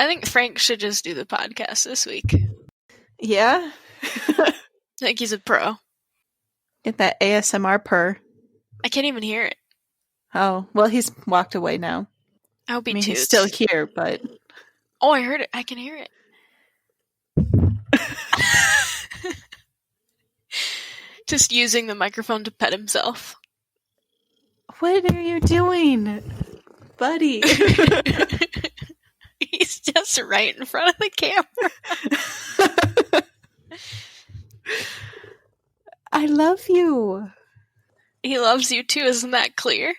I think Frank should just do the podcast this week. Yeah? I think he's a pro. Get that ASMR purr. I can't even hear it. Oh, well, he's walked away now. I hope he toots. He's still here, but... Oh, I heard it. I can hear it. Just using the microphone to pet himself. What are you doing, buddy? He's just right in front of the camera. I love you. He loves you too, isn't that clear?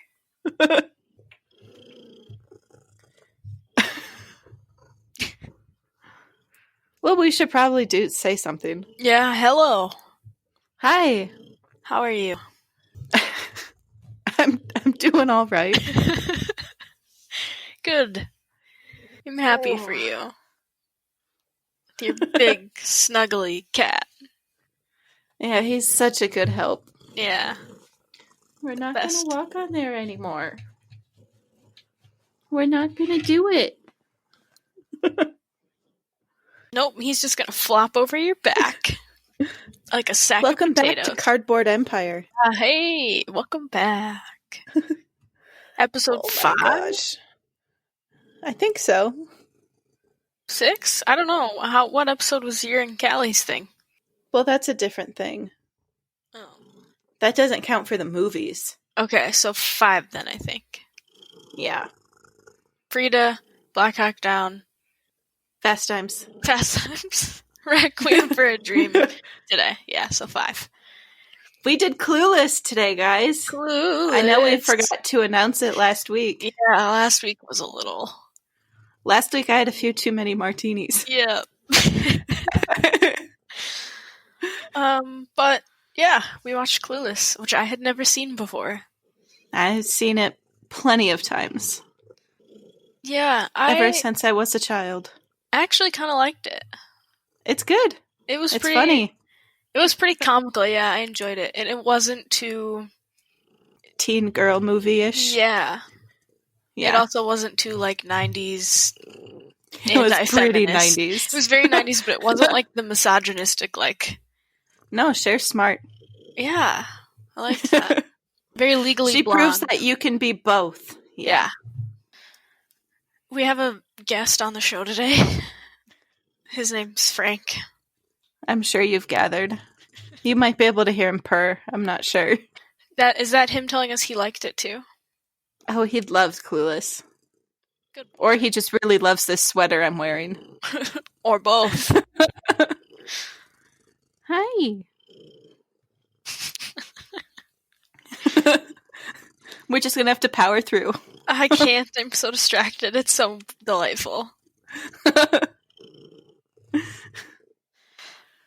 Well, we should probably say something. Yeah, hello. Hi. How are you? I'm doing all right. Good. I'm happy for you. With your big, snuggly cat. Yeah, he's such a good help. Yeah. We're not going to walk on there anymore. We're not going to do it. Nope, he's just going to flop over your back. Like a sack Welcome of potatoes. Back to Cardboard Empire. Hey, welcome back. Episode 5? Gosh. I think so. 6? I don't know. What episode was your and Callie's thing? Well, that's a different thing. Oh. That doesn't count for the movies. Okay, so 5 then, I think. Yeah. Frida, Black Hawk Down. Fast Times. Requiem for a Dream today. Yeah, so 5. We did Clueless today, guys. Clueless. I know we forgot to announce it last week. Yeah, last week was a little... Last week I had a few too many martinis. Yeah. But yeah, we watched Clueless, which I had never seen before. I've seen it plenty of times. Yeah, ever since I was a child. I actually kind of liked it. It's good. It's pretty funny. It was pretty comical, yeah, I enjoyed it. And it wasn't too... teen girl movie-ish. Yeah. It also wasn't too, like, 90s It was pretty 90s. It was very 90s, but it wasn't, like, the misogynistic, like... No, Cher's smart. Yeah. I liked that. Very legally She blonde. proves that you can be both. Yeah. We have a guest on the show today. His name's Frank. I'm sure you've gathered. You might be able to hear him purr. I'm not sure. Is that him telling us he liked it too? Oh, he loves Clueless. Good. Or he just really loves this sweater I'm wearing. Or both. Hi. We're just gonna have to power through. I can't. I'm so distracted. It's so delightful.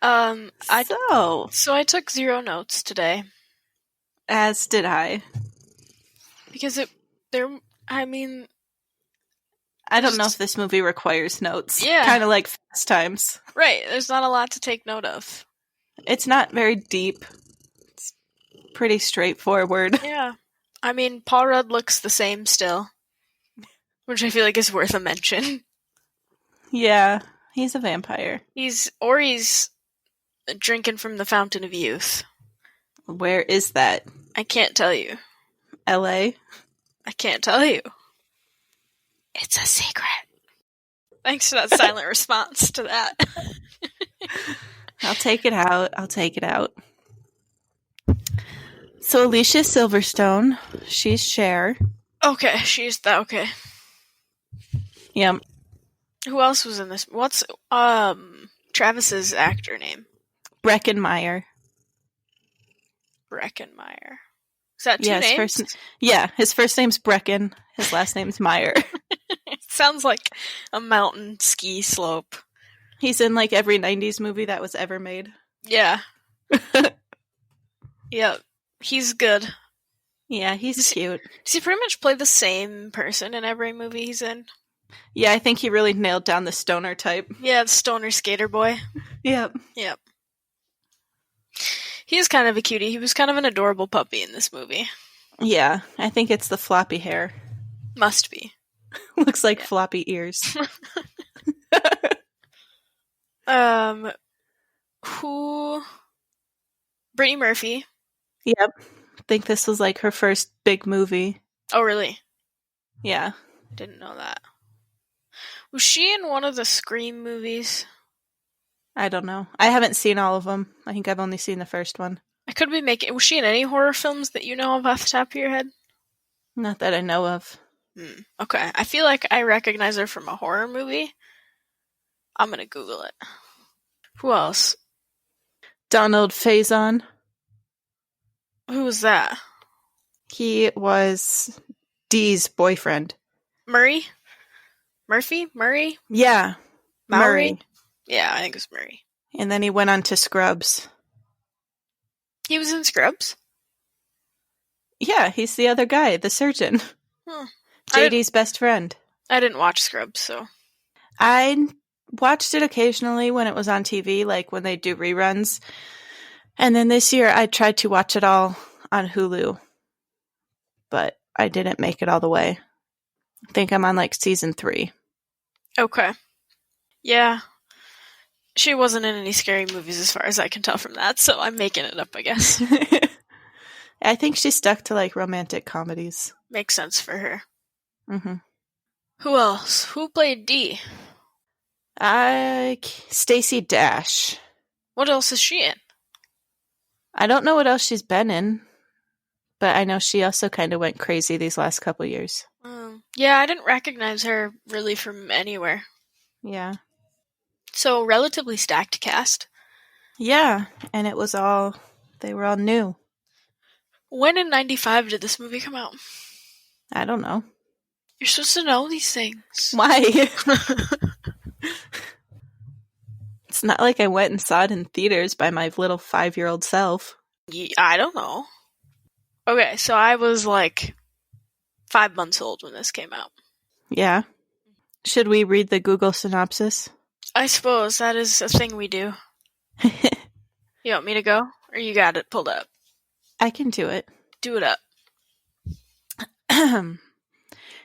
So I took 0 notes today. As did I. Because I don't know if this movie requires notes. Yeah. Kind of like Fast Times. Right. There's not a lot to take note of. It's not very deep. It's pretty straightforward. Yeah. I mean, Paul Rudd looks the same still. Which I feel like is worth a mention. Yeah. He's a vampire. He's drinking from the Fountain of Youth. Where is that? I can't tell you. LA? I can't tell you. It's a secret. Thanks for that silent response to that. I'll take it out. So Alicia Silverstone, she's Cher. Okay, she's that. Okay. Yep. Who else was in this? What's Travis's actor name? Breckenmeyer. Breckenmeyer. Is that two names? His first name's Brecken. His last name's Meyer. It sounds like a mountain ski slope. He's in like every 90s movie that was ever made. Yeah. Yep. He's good. Yeah, he's cute. Does he pretty much play the same person in every movie he's in? Yeah, I think he really nailed down the stoner type. Yeah, the stoner skater boy. Yep. He is kind of a cutie. He was kind of an adorable puppy in this movie. Yeah, I think it's the floppy hair. Must be. Looks like floppy ears. Who? Brittany Murphy. Yep. I think this was like her first big movie. Oh, really? Yeah. Didn't know that. Was she in one of the Scream movies? I don't know. I haven't seen all of them. I think I've only seen the first one. I could be making. Was she in any horror films that you know of off the top of your head? Not that I know of. Okay. I feel like I recognize her from a horror movie. I'm gonna Google it. Who else? Donald Faison. Who was that? He was Dee's boyfriend. Murray? Murphy? Murray? Yeah. Murray? Yeah, I think it was Murray. And then he went on to Scrubs. He was in Scrubs? Yeah, he's the other guy, the surgeon. JD's best friend. I didn't watch Scrubs, so. I watched it occasionally when it was on TV, like when they do reruns. And then this year I tried to watch it all on Hulu. But I didn't make it all the way. I think I'm on like season 3. Okay. Yeah. She wasn't in any scary movies as far as I can tell from that, so I'm making it up, I guess. I think she stuck to like romantic comedies. Makes sense for her. Mm-hmm. Who else? Who played Dee? Stacey Dash. What else is she in? I don't know what else she's been in, but I know she also kind of went crazy these last couple years. Yeah, I didn't recognize her really from anywhere. Yeah. So, relatively stacked cast. Yeah, and they were all new. When in 95 did this movie come out? I don't know. You're supposed to know these things. Why? It's not like I went and saw it in theaters by my little 5-year-old self. I don't know. Okay, so I was like 5 months old when this came out. Yeah. Should we read the Google synopsis? I suppose that is a thing we do. You want me to go? Or you got it pulled up? I can do it. Do it up.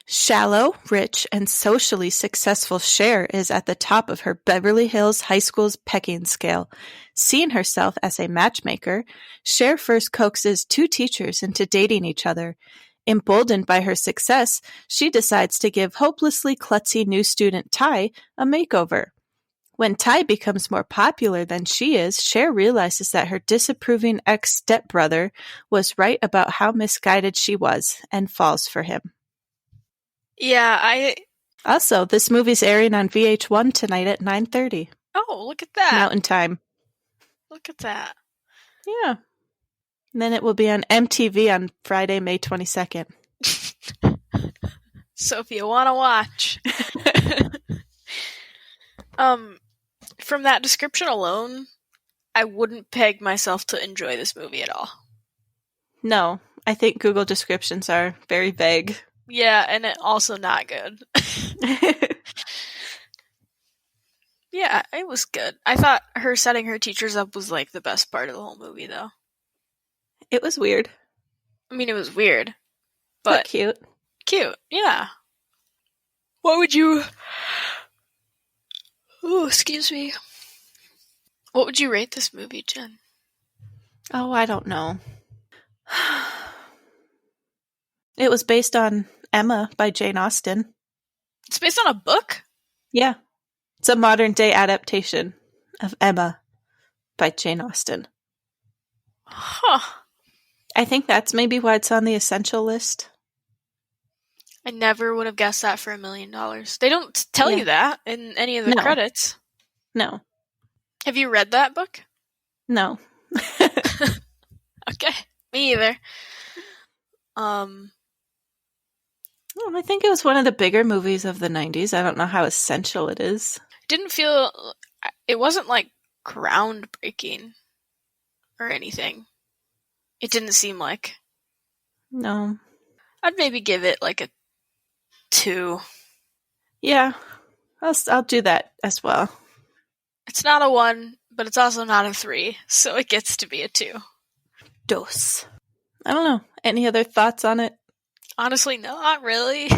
Shallow, rich, and socially successful Cher is at the top of her Beverly Hills High School's pecking scale. Seeing herself as a matchmaker, Cher first coaxes 2 teachers into dating each other. Emboldened by her success, she decides to give hopelessly klutzy new student Ty a makeover. When Ty becomes more popular than she is, Cher realizes that her disapproving ex-stepbrother was right about how misguided she was and falls for him. Yeah, Also, this movie's airing on VH1 tonight at 9:30. Oh, look at that. Mountain Time. Look at that. Yeah. And then it will be on MTV on Friday, May 22nd. So if you want to watch. From that description alone, I wouldn't peg myself to enjoy this movie at all. No, I think Google descriptions are very vague. Yeah, and it also not good. Yeah, it was good. I thought her setting her teachers up was like the best part of the whole movie, though. It was weird. I mean, it was weird, but cute. Cute, yeah. What would you... Oh, excuse me. What would you rate this movie, Jen? Oh, I don't know. It was based on Emma by Jane Austen. It's based on a book? Yeah. It's a modern-day adaptation of Emma by Jane Austen. Huh. I think that's maybe why it's on the essential list. I never would have guessed that for $1 million. They don't tell you that in any of the credits. No. Have you read that book? No. Okay. Me either. I think it was one of the bigger movies of the 90s. I don't know how essential it is. It wasn't like groundbreaking or anything. It didn't seem like. No. I'd maybe give it like a 2. Yeah. I'll do that as well. It's not a 1, but it's also not a 3, so it gets to be a 2. Dos. I don't know. Any other thoughts on it? Honestly, not really.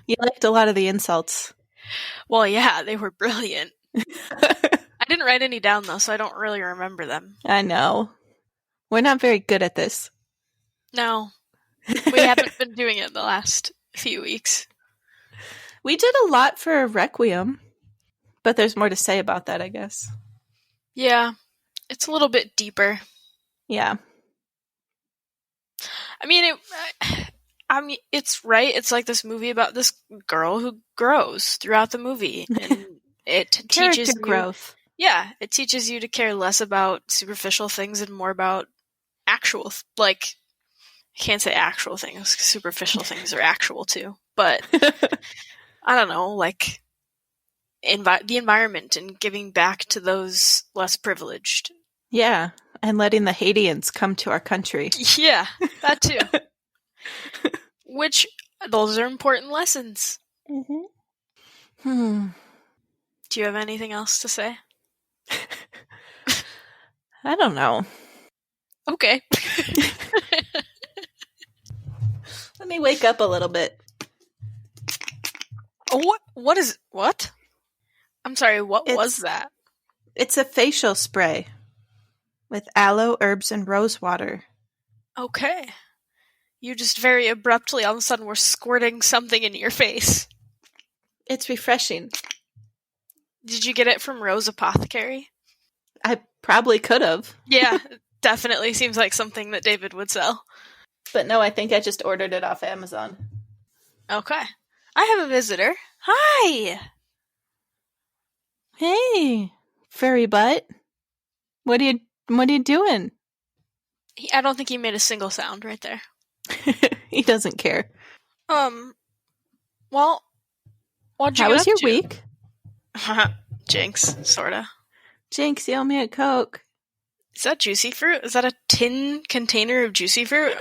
You liked a lot of the insults. Well, yeah, they were brilliant. I didn't write any down, though, so I don't really remember them. I know. We're not very good at this. No. We haven't been doing it the last few weeks. We did a lot for Requiem, but there's more to say about that, I guess. Yeah. It's a little bit deeper. Yeah. I mean, it's right. It's like this movie about this girl who grows throughout the movie, and it teaches you growth. Yeah, it teaches you to care less about superficial things and more about actual, like, I can't say actual things, 'cause superficial things are actual too, but I don't know, like, the environment and giving back to those less privileged. Yeah, and letting the Haitians come to our country. Yeah, that too. Which, those are important lessons. Mm-hmm. Do you have anything else to say? I don't know. Okay. Let me wake up a little bit. What? I'm sorry, what was that? It's a facial spray with aloe, herbs, and rose water. Okay. You just very abruptly, all of a sudden, were squirting something in your face. It's refreshing. Did you get it from Rose Apothecary? I probably could have. Yeah, definitely seems like something that David would sell. But no, I think I just ordered it off Amazon. Okay. I have a visitor. Hi! Hey, furry butt. What are you doing? I don't think he made a single sound right there. He doesn't care. Well, what'd you How get was up your to? week? Jinx, sorta. Jinx, you owe me a Coke. Is that juicy fruit? Is that a tin container of juicy fruit?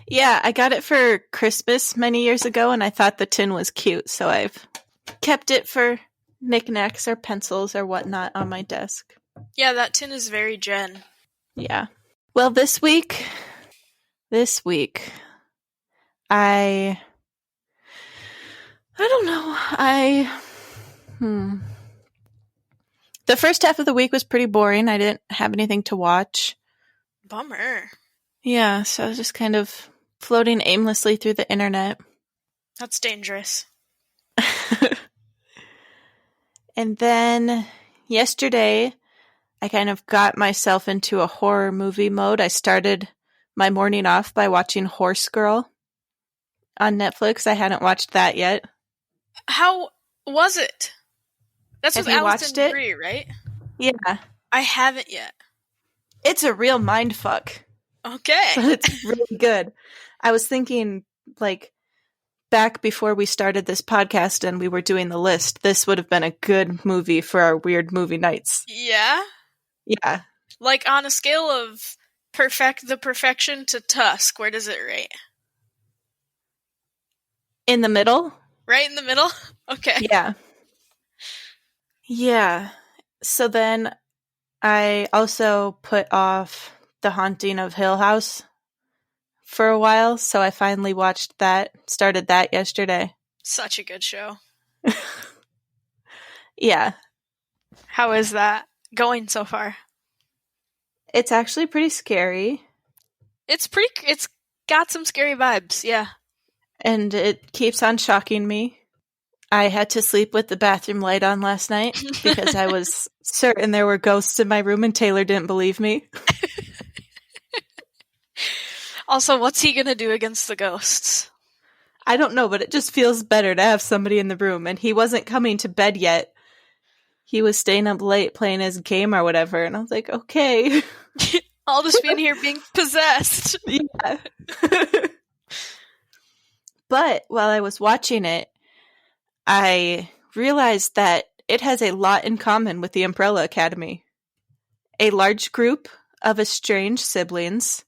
Yeah, I got it for Christmas many years ago, and I thought the tin was cute, so I've kept it for knickknacks or pencils or whatnot on my desk. Yeah, that tin is very Jen. Yeah. Well, this week, I don't know. The first half of the week was pretty boring. I didn't have anything to watch. Bummer. Yeah, so I was just kind of floating aimlessly through the internet. That's dangerous. And then yesterday, I kind of got myself into a horror movie mode. I started my morning off by watching Horse Girl on Netflix. I hadn't watched that yet. How was it? That's Have with you Alison watched it? Brie, right? Yeah. I haven't yet. It's a real mindfuck. Okay. But it's really good. I was thinking, like, back before we started this podcast and we were doing the list, this would have been a good movie for our weird movie nights. Yeah? Yeah. Like, on a scale of the perfection to Tusk, where does it rate? In the middle? Right in the middle? Okay. Yeah. Yeah. So then I also put off The Haunting of Hill House for a while, so I finally watched that, started that yesterday. Such a good show. Yeah. How is that going so far? It's actually pretty scary. It's got some scary vibes, yeah. And it keeps on shocking me. I had to sleep with the bathroom light on last night because I was certain there were ghosts in my room and Taylor didn't believe me. Also, what's he gonna do against the ghosts? I don't know, but it just feels better to have somebody in the room. And he wasn't coming to bed yet. He was staying up late playing his game or whatever. And I was like, okay. I'll just be in here being possessed. Yeah. But while I was watching it, I realized that it has a lot in common with the Umbrella Academy. A large group of estranged siblings,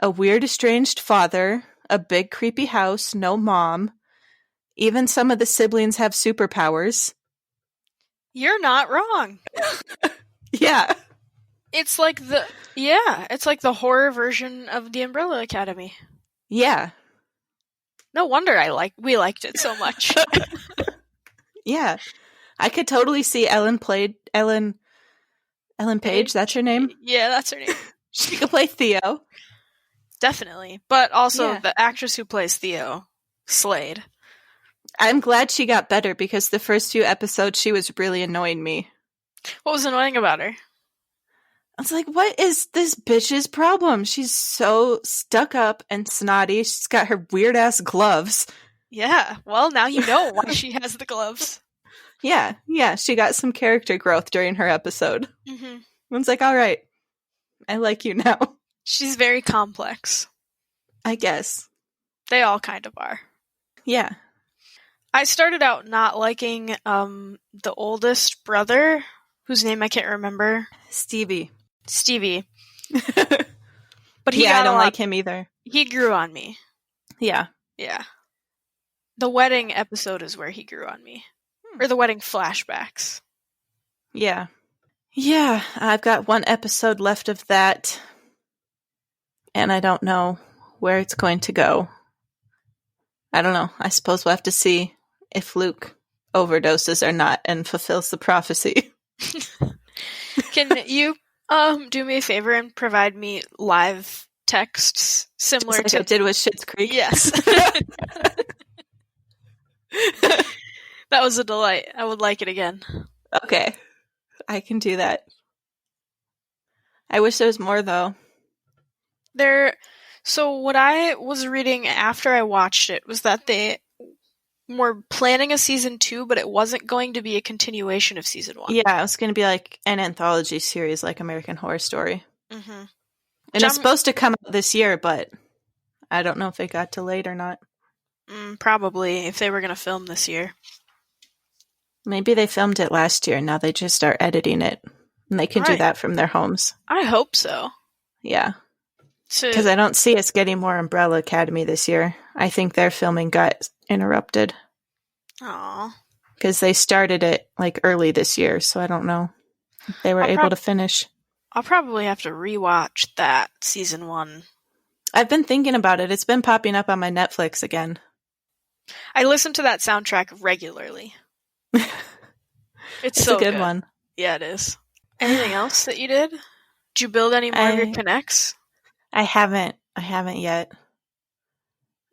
a weird estranged father, a big creepy house, no mom. Even some of the siblings have superpowers. You're not wrong. Yeah. It's like the horror version of the Umbrella Academy. Yeah. No wonder we liked it so much. Yeah. I could totally see Ellen Ellen Page, that's her name? Yeah, that's her name. She could play Theo. Definitely. But also Yeah. the actress who plays Theo, Slade. I'm glad she got better because the first few episodes she was really annoying me. What was annoying about her? I was like, what is this bitch's problem? She's so stuck up and snotty. She's got her weird-ass gloves. Yeah, well, now you know why she has the gloves. Yeah, she got some character growth during her episode. Mm-hmm. I was like, all right, I like you now. She's very complex. I guess. They all kind of are. Yeah. I started out not liking the oldest brother, whose name I can't remember. Stevie. But he I don't like him either. He grew on me. Yeah. Yeah. The wedding episode is where he grew on me. Or the wedding flashbacks. Yeah. Yeah, I've got one episode left of that. And I don't know where it's going to go. I don't know. I suppose we'll have to see if Luke overdoses or not and fulfills the prophecy. Can you do me a favor and provide me live texts similar to I did with Schitt's Creek? Yes. That was a delight. I would like it again. Okay. I can do that. I wish there was more, though. So what I was reading after I watched it was that they were planning a season 2, but it wasn't going to be a continuation of season 1. Yeah, it was going to be like an anthology series like American Horror Story. Mm-hmm. And it's supposed to come out this year, but I don't know if it got delayed or not. Probably, if they were going to film this year. Maybe they filmed it last year and now they just are editing it. And they can do that from their homes. I hope so. Yeah. Because I don't see us getting more Umbrella Academy this year. I think their filming got interrupted. Aww. Because they started it like early this year, so I don't know if they were able to finish. I'll probably have to rewatch that season 1. I've been thinking about it. It's been popping up on my Netflix again. I listen to that soundtrack regularly. It's so a good one. Yeah, it is. Anything else that you did? Did you build any more of your connects? I haven't yet.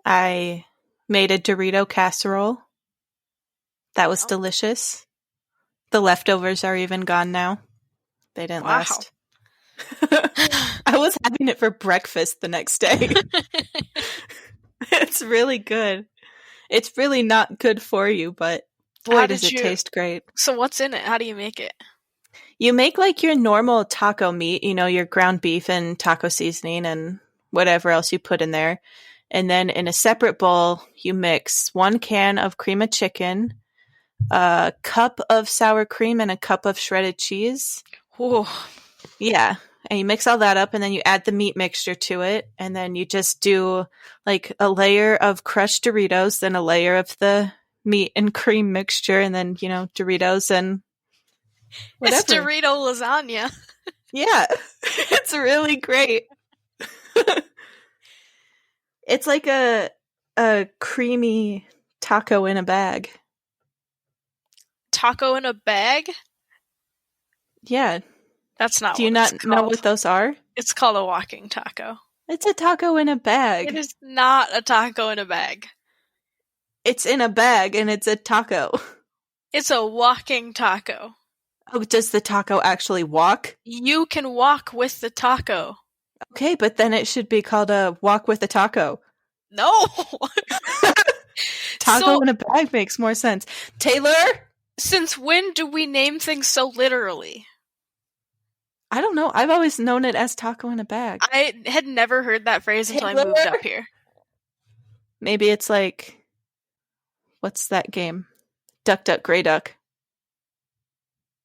I made a Dorito casserole. That was delicious. The leftovers are even gone now. They didn't last. I was having it for breakfast the next day. It's really good. It's really not good for you, but boy, does it taste great. So what's in it? How do you make it? You make like your normal taco meat, your ground beef and taco seasoning and whatever else you put in there. And then in a separate bowl, you mix 1 can of cream of chicken, a cup of sour cream, and a cup of shredded cheese. Ooh. Yeah. And you mix all that up and then you add the meat mixture to it. And then you just do like a layer of crushed Doritos, then a layer of the meat and cream mixture, and then, Doritos and whatever. It's Dorito lasagna. Yeah. It's really great. It's like a creamy taco in a bag. Taco in a bag? Yeah. That's not. Do you not know what those are? It's called a walking taco. It's a taco in a bag. It is not a taco in a bag. It's in a bag and it's a taco. It's a walking taco. Oh, does the taco actually walk? You can walk with the taco. Okay, but then it should be called a walk with a taco. No! Taco in a bag makes more sense. Taylor? Since when do we name things so literally? I don't know. I've always known it as taco in a bag. I had never heard that phrase until I moved up here. Maybe it's like, what's that game? Duck, Duck, Grey Duck.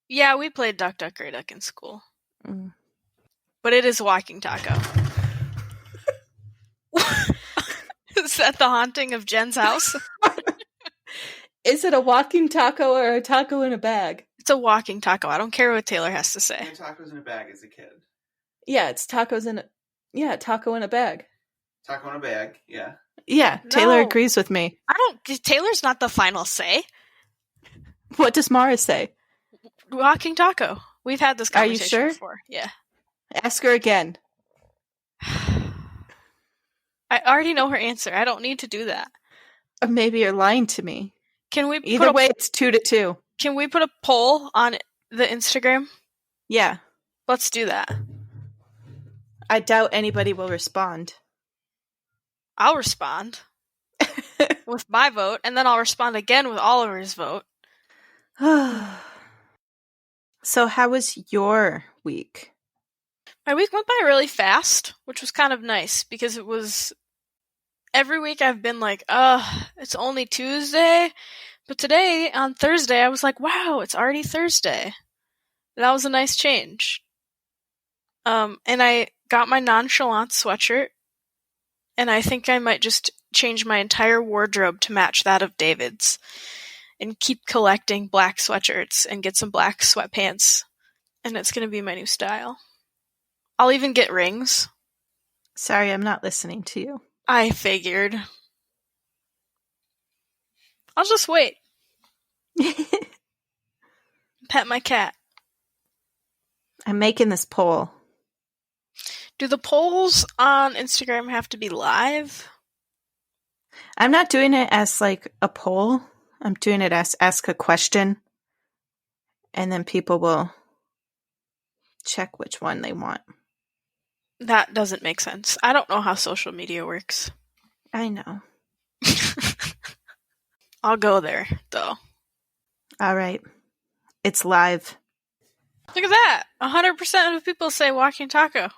Yeah, we played Duck, Duck, Grey Duck in school. But it is walking taco. Is that the haunting of Jen's house? Is it a walking taco or a taco in a bag? It's a walking taco. I don't care what Taylor has to say. I had tacos in a bag as a kid. Yeah, it's tacos in a... Yeah, taco in a bag. Taco in a bag, yeah. Yeah, Taylor agrees with me. Taylor's not the final say. What does Mara say? walking taco. We've had this Are you conversation sure? before. Yeah. Ask her again. I already know her answer. I don't need to do that. Or maybe you're lying to me. Can we Either way, it's 2-2. Can we put a poll on the Instagram? Yeah. Let's do that. I doubt anybody will respond. I'll respond with my vote, and then I'll respond again with Oliver's vote. So how was your week? My week went by really fast, which was kind of nice, because it was... Every week I've been like, it's only Tuesday, but today, on Thursday, I was like, wow, it's already Thursday. That was a nice change. And I got my nonchalant sweatshirt, and I think I might just change my entire wardrobe to match that of David's, and keep collecting black sweatshirts and get some black sweatpants, and it's gonna be my new style. I'll even get rings. Sorry, I'm not listening to you. I figured. I'll just wait. Pet my cat. I'm making this poll. Do the polls on Instagram have to be live? I'm not doing it as like a poll. I'm doing it as ask a question. And then people will check which one they want. That doesn't make sense. I don't know how social media works. I know. I'll go there, though. All right. It's live. Look at that! 100% of people say walking taco.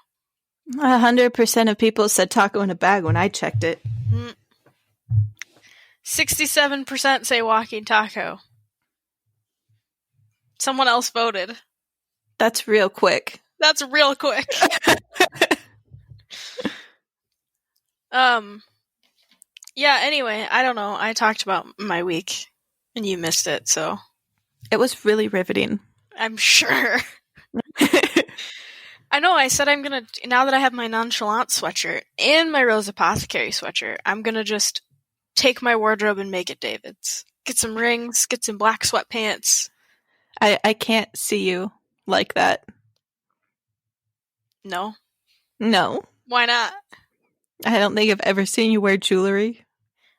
100% of people said taco in a bag when I checked it. 67% say walking taco. Someone else voted. That's real quick. That's real quick. Yeah, anyway, I don't know. I talked about my week, and you missed it, so... It was really riveting. I'm sure. I know, I said I'm gonna... Now that I have my nonchalant sweatshirt and my Rose Apothecary sweatshirt, I'm gonna just take my wardrobe and make it David's. Get some rings, get some black sweatpants. I can't see you like that. No? No. Why not? I don't think I've ever seen you wear jewelry.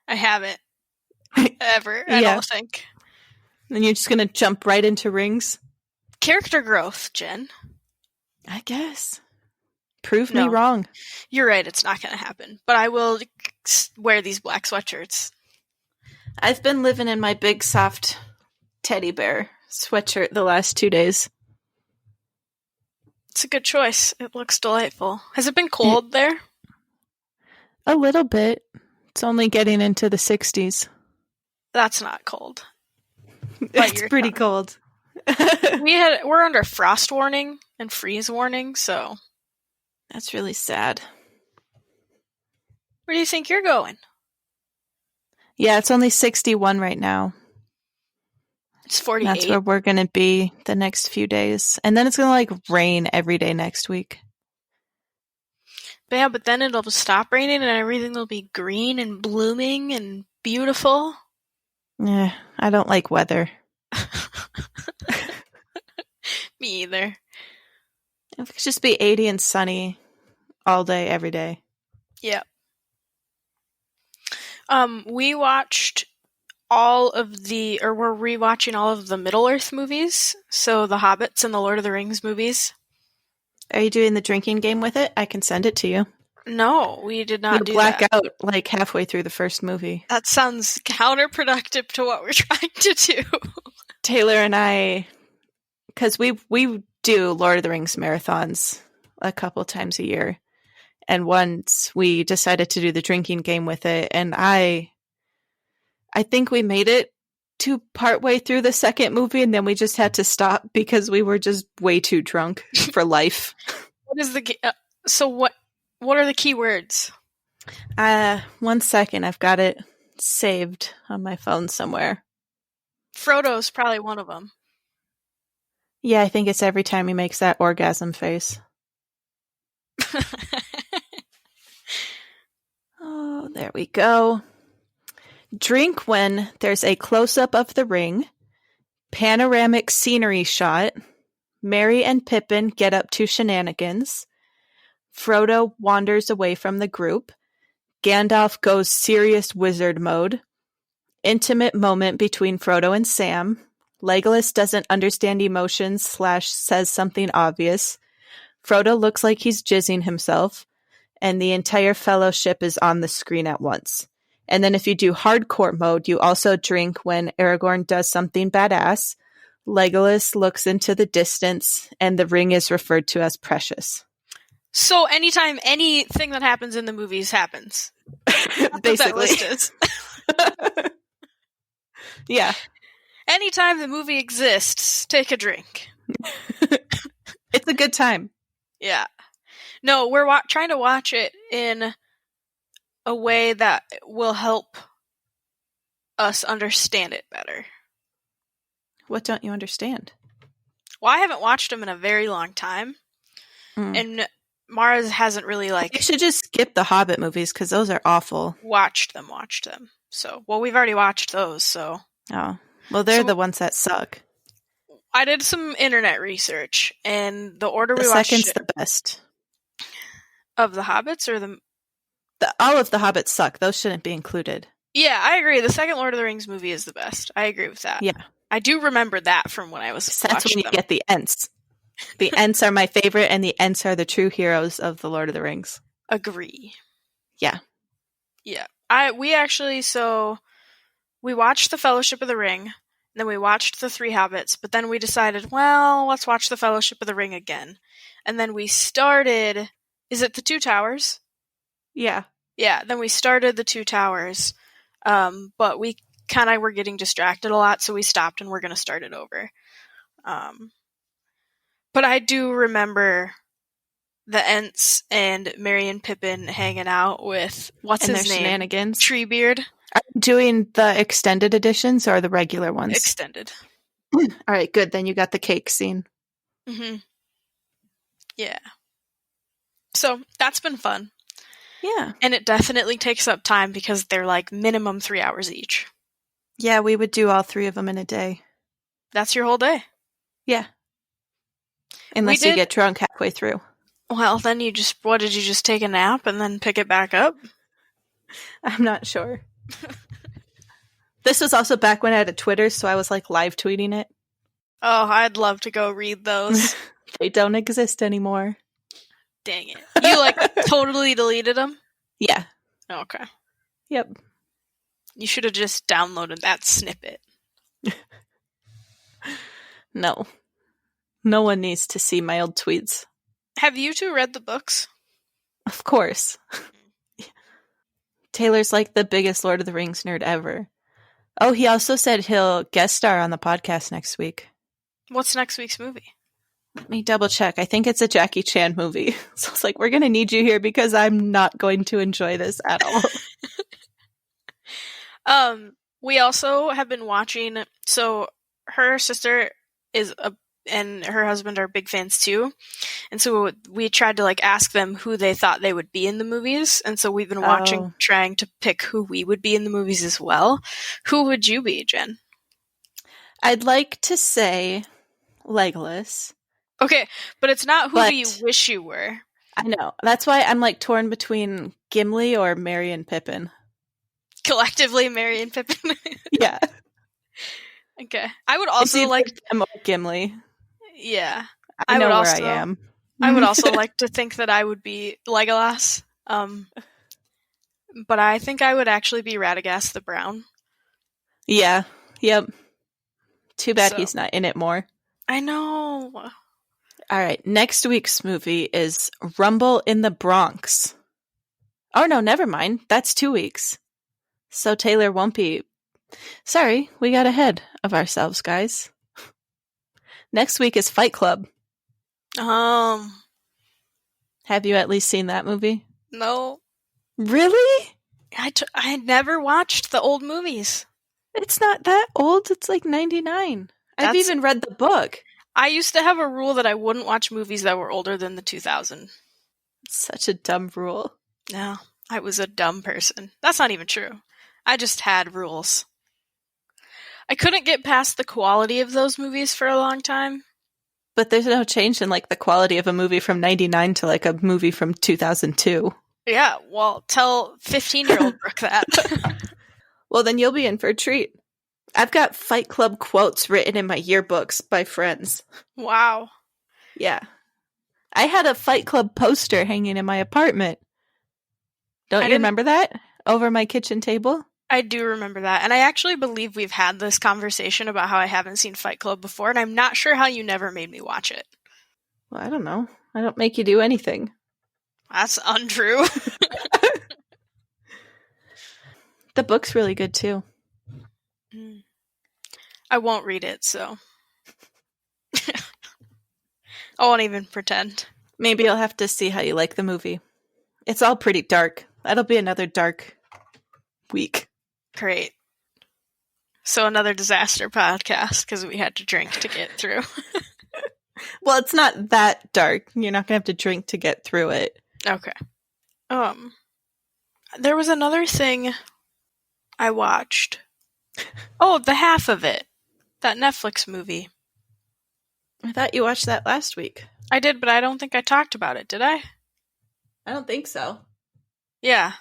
I haven't. Ever, I Yeah. don't think. And you're just going to jump right into rings? Character growth, Jen. I guess. Prove No. me wrong. You're right, it's not gonna happen. But I will wear these black sweatshirts. I've been living in my big soft teddy bear sweatshirt the last 2 days. It's a good choice. It looks delightful. Has it been cold there? A little bit. It's only getting into the 60s. That's not cold. It's pretty cold. We're under frost warning and freeze warning, so... That's really sad. Where do you think you're going? Yeah, it's only 61 right now. It's 48. That's where we're going to be the next few days. And then it's going to rain every day next week. But yeah, but then it'll stop raining and everything will be green and blooming and beautiful. Yeah, I don't like weather. Me either. It could just be 80 and sunny all day, every day. Yeah. We watched we're rewatching all of the Middle-earth movies. So the Hobbits and the Lord of the Rings movies. Are you doing the drinking game with it? I can send it to you. No, we did not do black that. out halfway through the first movie. That sounds counterproductive to what we're trying to do. Taylor and I, because we do Lord of the Rings marathons a couple times a year. And once we decided to do the drinking game with it, and I think we made it to partway through the second movie, and then we just had to stop because we were just way too drunk for life. What is what are the key words? 1 second, I've got it saved on my phone somewhere. Frodo's probably one of them. Yeah, I think it's every time he makes that orgasm face. Oh, there we go. Drink when there's a close-up of the ring. panoramic scenery shot, Merry and Pippin get up to shenanigans, Frodo wanders away from the group, Gandalf goes serious wizard mode, intimate moment between Frodo and Sam, Legolas doesn't understand emotions / says something obvious, Frodo looks like he's jizzing himself, and the entire fellowship is on the screen at once. And then if you do hardcore mode, you also drink when Aragorn does something badass, Legolas looks into the distance, and the ring is referred to as precious. So anytime anything that happens in the movies happens. That's Basically. what that list is. Yeah. Anytime the movie exists, take a drink. It's a good time. Yeah. No, we're trying to watch it in a way that will help us understand it better. What don't you understand? Well, I haven't watched them in a very long time. And Mara hasn't really, You should just skip the Hobbit movies, because those are awful. watched them. So, well, we've already watched those, so. Oh. Well, they're the ones that suck. I did some internet research, and the order The we watched second's the best. of the Hobbits or the... All of the Hobbits suck. Those shouldn't be included. Yeah, I agree. The second Lord of the Rings movie is the best. I agree with that. Yeah. I do remember that from when I was That's when you get the Ents. The Ents are my favorite, and the Ents are the true heroes of the Lord of the Rings. Agree. Yeah. Yeah. We watched The Fellowship of the Ring, and then we watched The Three Hobbits, but then we decided, well, let's watch The Fellowship of the Ring again. And then we started... Is it The Two Towers? Yeah. Yeah, then we started The Two Towers, but we kind of were getting distracted a lot, so we stopped and we're going to start it over. But I do remember the Ents and Merry and Pippin hanging out with, what's and his their name? Shenanigans. Treebeard. Are you doing the extended editions or the regular ones? Extended. All right, good. Then you got the cake scene. Mm-hmm. Yeah. So, that's been fun. Yeah. And it definitely takes up time because they're like minimum 3 hours each. Yeah, we would do all 3 of them in a day. That's your whole day. Yeah. Unless you get drunk halfway through. Well, then did you just take a nap and then pick it back up? I'm not sure. This was also back when I had a Twitter, so I was like live tweeting it. Oh, I'd love to go read those. They don't exist anymore. Dang it. You like totally deleted them? Yeah. Okay. Yep. You should have just downloaded that snippet. No. No one needs to see my old tweets. Have you two read the books? Of course. Taylor's like the biggest Lord of the Rings nerd ever. Oh, he also said he'll guest star on the podcast next week. What's next week's movie? Let me double check. I think it's a Jackie Chan movie. So it's like, we're going to need you here because I'm not going to enjoy this at all. We also have been watching, so her sister and her husband are big fans too. And so we tried to like ask them who they thought they would be in the movies. And so we've been watching, trying to pick who we would be in the movies as well. Who would you be, Jen? I'd like to say Legolas. Okay, but it's not who do you wish you were. I know. That's why I'm like torn between Gimli or Merry and Pippin. Collectively, Merry and Pippin. Yeah. Okay. I would also like Gimli. Yeah. I know where I am. I would also like to think that I would be Legolas. But I think I would actually be Radagast the Brown. Yeah. Yep. Too bad he's not in it more. I know. All right. Next week's movie is Rumble in the Bronx. Oh, no, never mind. That's 2 weeks. So Taylor won't be... Sorry, we got ahead of ourselves, guys. Next week is Fight Club. Have you at least seen that movie? No. Really? I never watched the old movies. It's not that old. It's like 99. I've even read the book. I used to have a rule that I wouldn't watch movies that were older than the 2000. Such a dumb rule. No, I was a dumb person. That's not even true. I just had rules. I couldn't get past the quality of those movies for a long time. But there's no change in like the quality of a movie from 99 to like a movie from 2002. Yeah, well, tell 15-year-old Brooke that. Well, then you'll be in for a treat. I've got Fight Club quotes written in my yearbooks by friends. Wow. Yeah. I had a Fight Club poster hanging in my apartment. Don't you remember that? Over my kitchen table? I do remember that. And I actually believe we've had this conversation about how I haven't seen Fight Club before, and I'm not sure how you never made me watch it. Well, I don't know. I don't make you do anything. That's untrue. The book's really good, too. I won't read it, so. I won't even pretend. Maybe I'll have to see how you like the movie. It's all pretty dark. That'll be another dark week. Great. So another disaster podcast, because we had to drink to get through. Well, it's not that dark. You're not going to have to drink to get through it. Okay. There was another thing I watched. Oh, the half of it. That Netflix movie. I thought you watched that last week. I did, but I don't think I talked about it, did I? I don't think so. Yeah.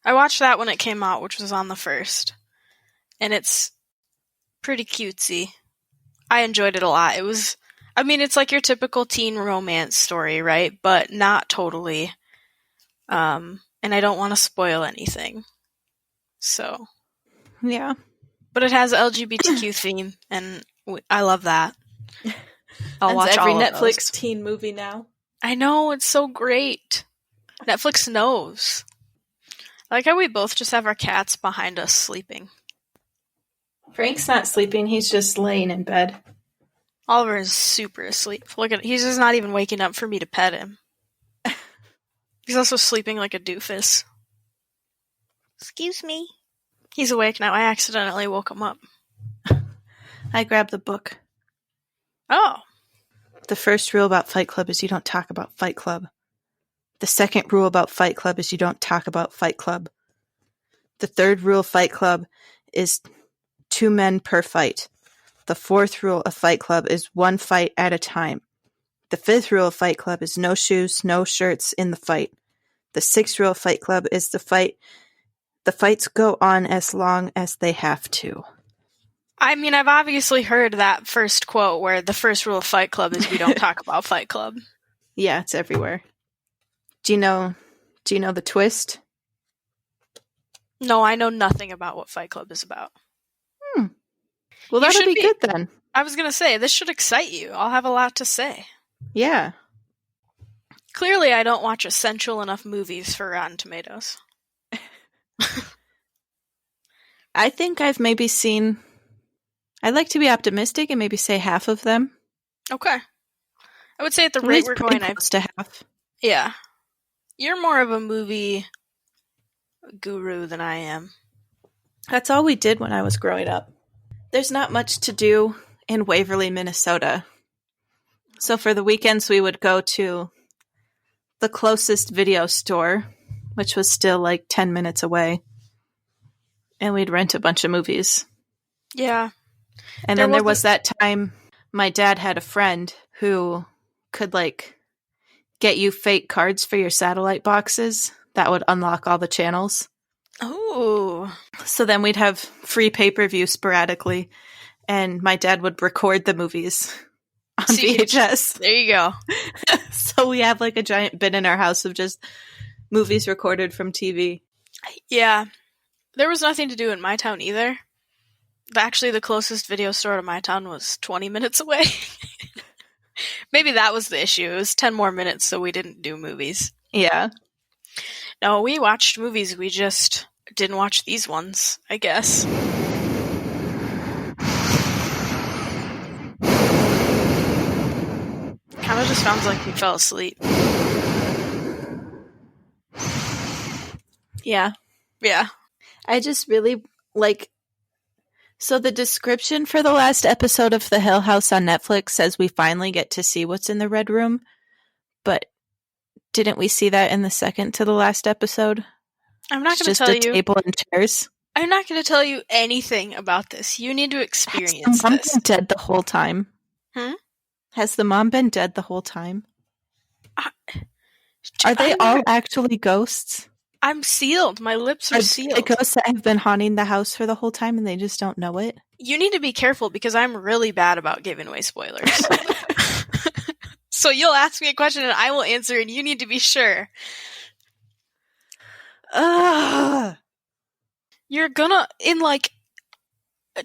I watched that when it came out, which was on the 1st. And it's pretty cutesy. I enjoyed it a lot. It's like your typical teen romance story, right? But not totally. And I don't want to spoil anything. So. Yeah. But it has LGBTQ theme, and I love that. I'll watch every all of Netflix those. teen movie now. I know, it's so great. Netflix knows. I like how we both just have our cats behind us sleeping. Frank's not sleeping, he's just laying in bed. Oliver is super asleep. Look at he's just not even waking up for me to pet him. He's also sleeping like a doofus. Excuse me. He's awake now. I accidentally woke him up. I grabbed the book. Oh. The first rule about Fight Club is you don't talk about Fight Club. The second rule about Fight Club is you don't talk about Fight Club. The third rule of Fight Club is 2 men per fight. The fourth rule of Fight Club is 1 fight at a time. The fifth rule of Fight Club is no shoes, no shirts in the fight. The sixth rule of Fight Club is the fights go on as long as they have to. I mean, I've obviously heard that first quote where the first rule of Fight Club is we don't talk about Fight Club. Yeah, it's everywhere. Do you know the twist? No, I know nothing about what Fight Club is about. Well, that'll be good then. I was going to say, this should excite you. I'll have a lot to say. Yeah. Clearly, I don't watch essential enough movies for Rotten Tomatoes. I think I've maybe seen... I'd like to be optimistic and maybe say half of them. Okay. I would say at the rate we're going, close to half. Yeah. You're more of a movie guru than I am. That's all we did when I was growing up. There's not much to do in Waverly, Minnesota. So for the weekends, we would go to the closest video store, which was still like 10 minutes away. And we'd rent a bunch of movies. Yeah. And then there was that time my dad had a friend who could like get you fake cards for your satellite boxes that would unlock all the channels. Oh. So then we'd have free pay-per-view sporadically, and my dad would record the movies on VHS. There you go. So we have like a giant bin in our house of just movies recorded from TV. Yeah. There was nothing to do in my town either. Actually, the closest video store to my town was 20 minutes away. Maybe that was the issue. It was 10 more minutes, so we didn't do movies. Yeah. No, we watched movies. We just didn't watch these ones, I guess. Kind of just sounds like we fell asleep. Yeah. Yeah. I just really like... So the description for the last episode of The Hill House on Netflix says we finally get to see what's in the red room, but didn't we see that in the second to the last episode? I'm not going to just tell a you. table and chairs. I'm not going to tell you anything about this. You need to experience Has the mom this. been dead the whole time? Has the mom been dead the whole time? Are they all actually ghosts? I'm sealed. My lips are sealed. The ghosts that have been haunting the house for the whole time and they just don't know it? You need to be careful because I'm really bad about giving away spoilers. So you'll ask me a question and I will answer, and you need to be sure. You're gonna, in like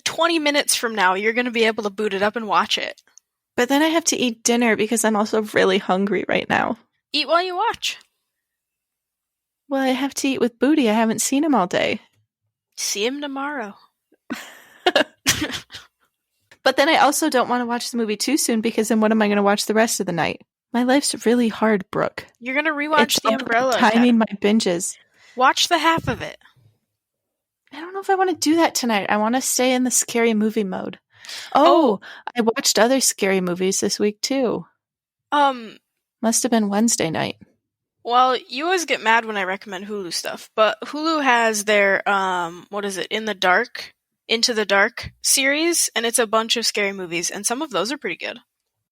20 minutes from now, you're gonna be able to boot it up and watch it. But then I have to eat dinner because I'm also really hungry right now. Eat while you watch. Well, I have to eat with Booty. I haven't seen him all day. See him tomorrow. But then I also don't want to watch the movie too soon because then what am I going to watch the rest of the night? My life's really hard, Brooke. You're gonna rewatch The Umbrella timing my binges. Watch the half of it. I don't know if I want to do that tonight. I want to stay in the scary movie mode. Oh, I watched other scary movies this week too. Must have been Wednesday night. Well, you always get mad when I recommend Hulu stuff, but Hulu has their what is it? Into the Dark series, and it's a bunch of scary movies, and some of those are pretty good.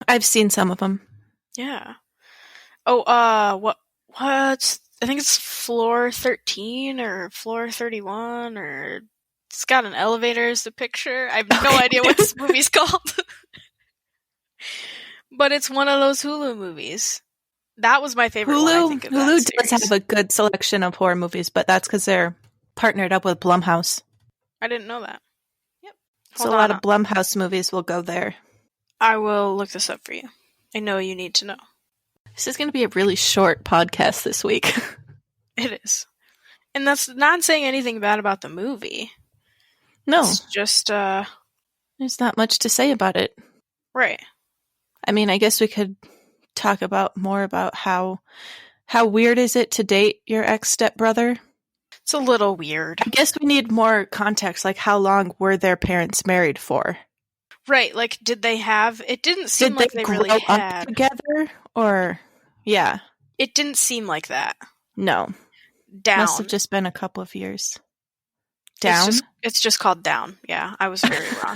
I've seen some of them. Yeah. Oh, what's I think it's floor 13 or floor 31, or it's got an elevator as the picture. I have no idea what this movie's called. But it's one of those Hulu movies. That was my favorite one, I think, of Hulu that does have a good selection of horror movies, but that's because they're partnered up with Blumhouse. I didn't know that. Yep. So a lot of Blumhouse movies will go there. I will look this up for you. I know you need to know. This is going to be a really short podcast this week. It is. And that's not saying anything bad about the movie. No. It's just, there's not much to say about it. Right. I mean, I guess we could talk about more about how weird is it to date your ex-stepbrother? It's a little weird. I guess we need more context, like how long were their parents married for? Right, like did they have, it didn't seem like they really grow had. Up together, or, yeah. It didn't seem like that. No. Down. Must have just been a couple of years. Down? It's just called Down. Yeah, I was very wrong.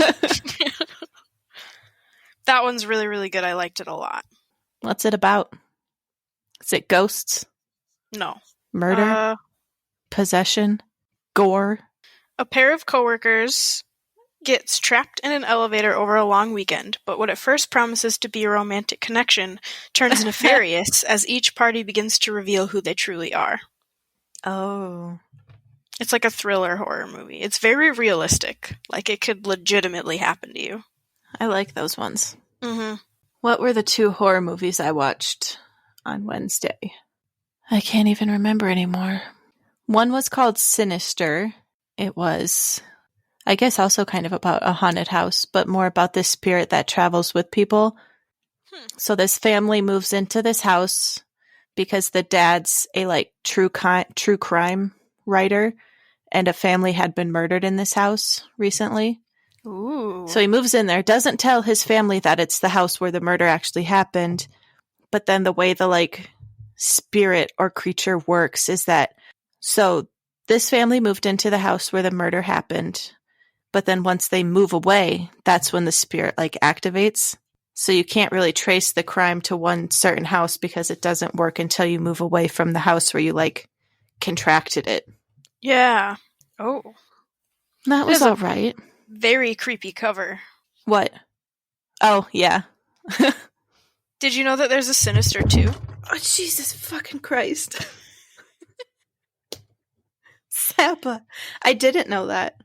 That one's really, really good. I liked it a lot. What's it about? Is it ghosts? No. Murder? Possession? Gore? A pair of coworkers gets trapped in an elevator over a long weekend, but what at first promises to be a romantic connection turns nefarious as each party begins to reveal who they truly are. Oh. It's like a thriller horror movie. It's very realistic. Like it could legitimately happen to you. I like those ones. Mm-hmm. What were the 2 horror movies I watched on Wednesday? I can't even remember anymore. One was called Sinister. It was, I guess, also kind of about a haunted house, but more about this spirit that travels with people. So this family moves into this house because the dad's a true crime writer, and a family had been murdered in this house recently. Ooh. So he moves in there, doesn't tell his family that it's the house where the murder actually happened, but then the way the spirit or creature works is that, so this family moved into the house where the murder happened, but then once they move away, that's when the spirit activates. So you can't really trace the crime to one certain house because it doesn't work until you move away from the house where you contracted it. Yeah. Oh. That was all right. Very creepy cover. What? Oh, yeah. Did you know that there's a Sinister 2? Oh, Jesus fucking Christ. Zappa. I didn't know that.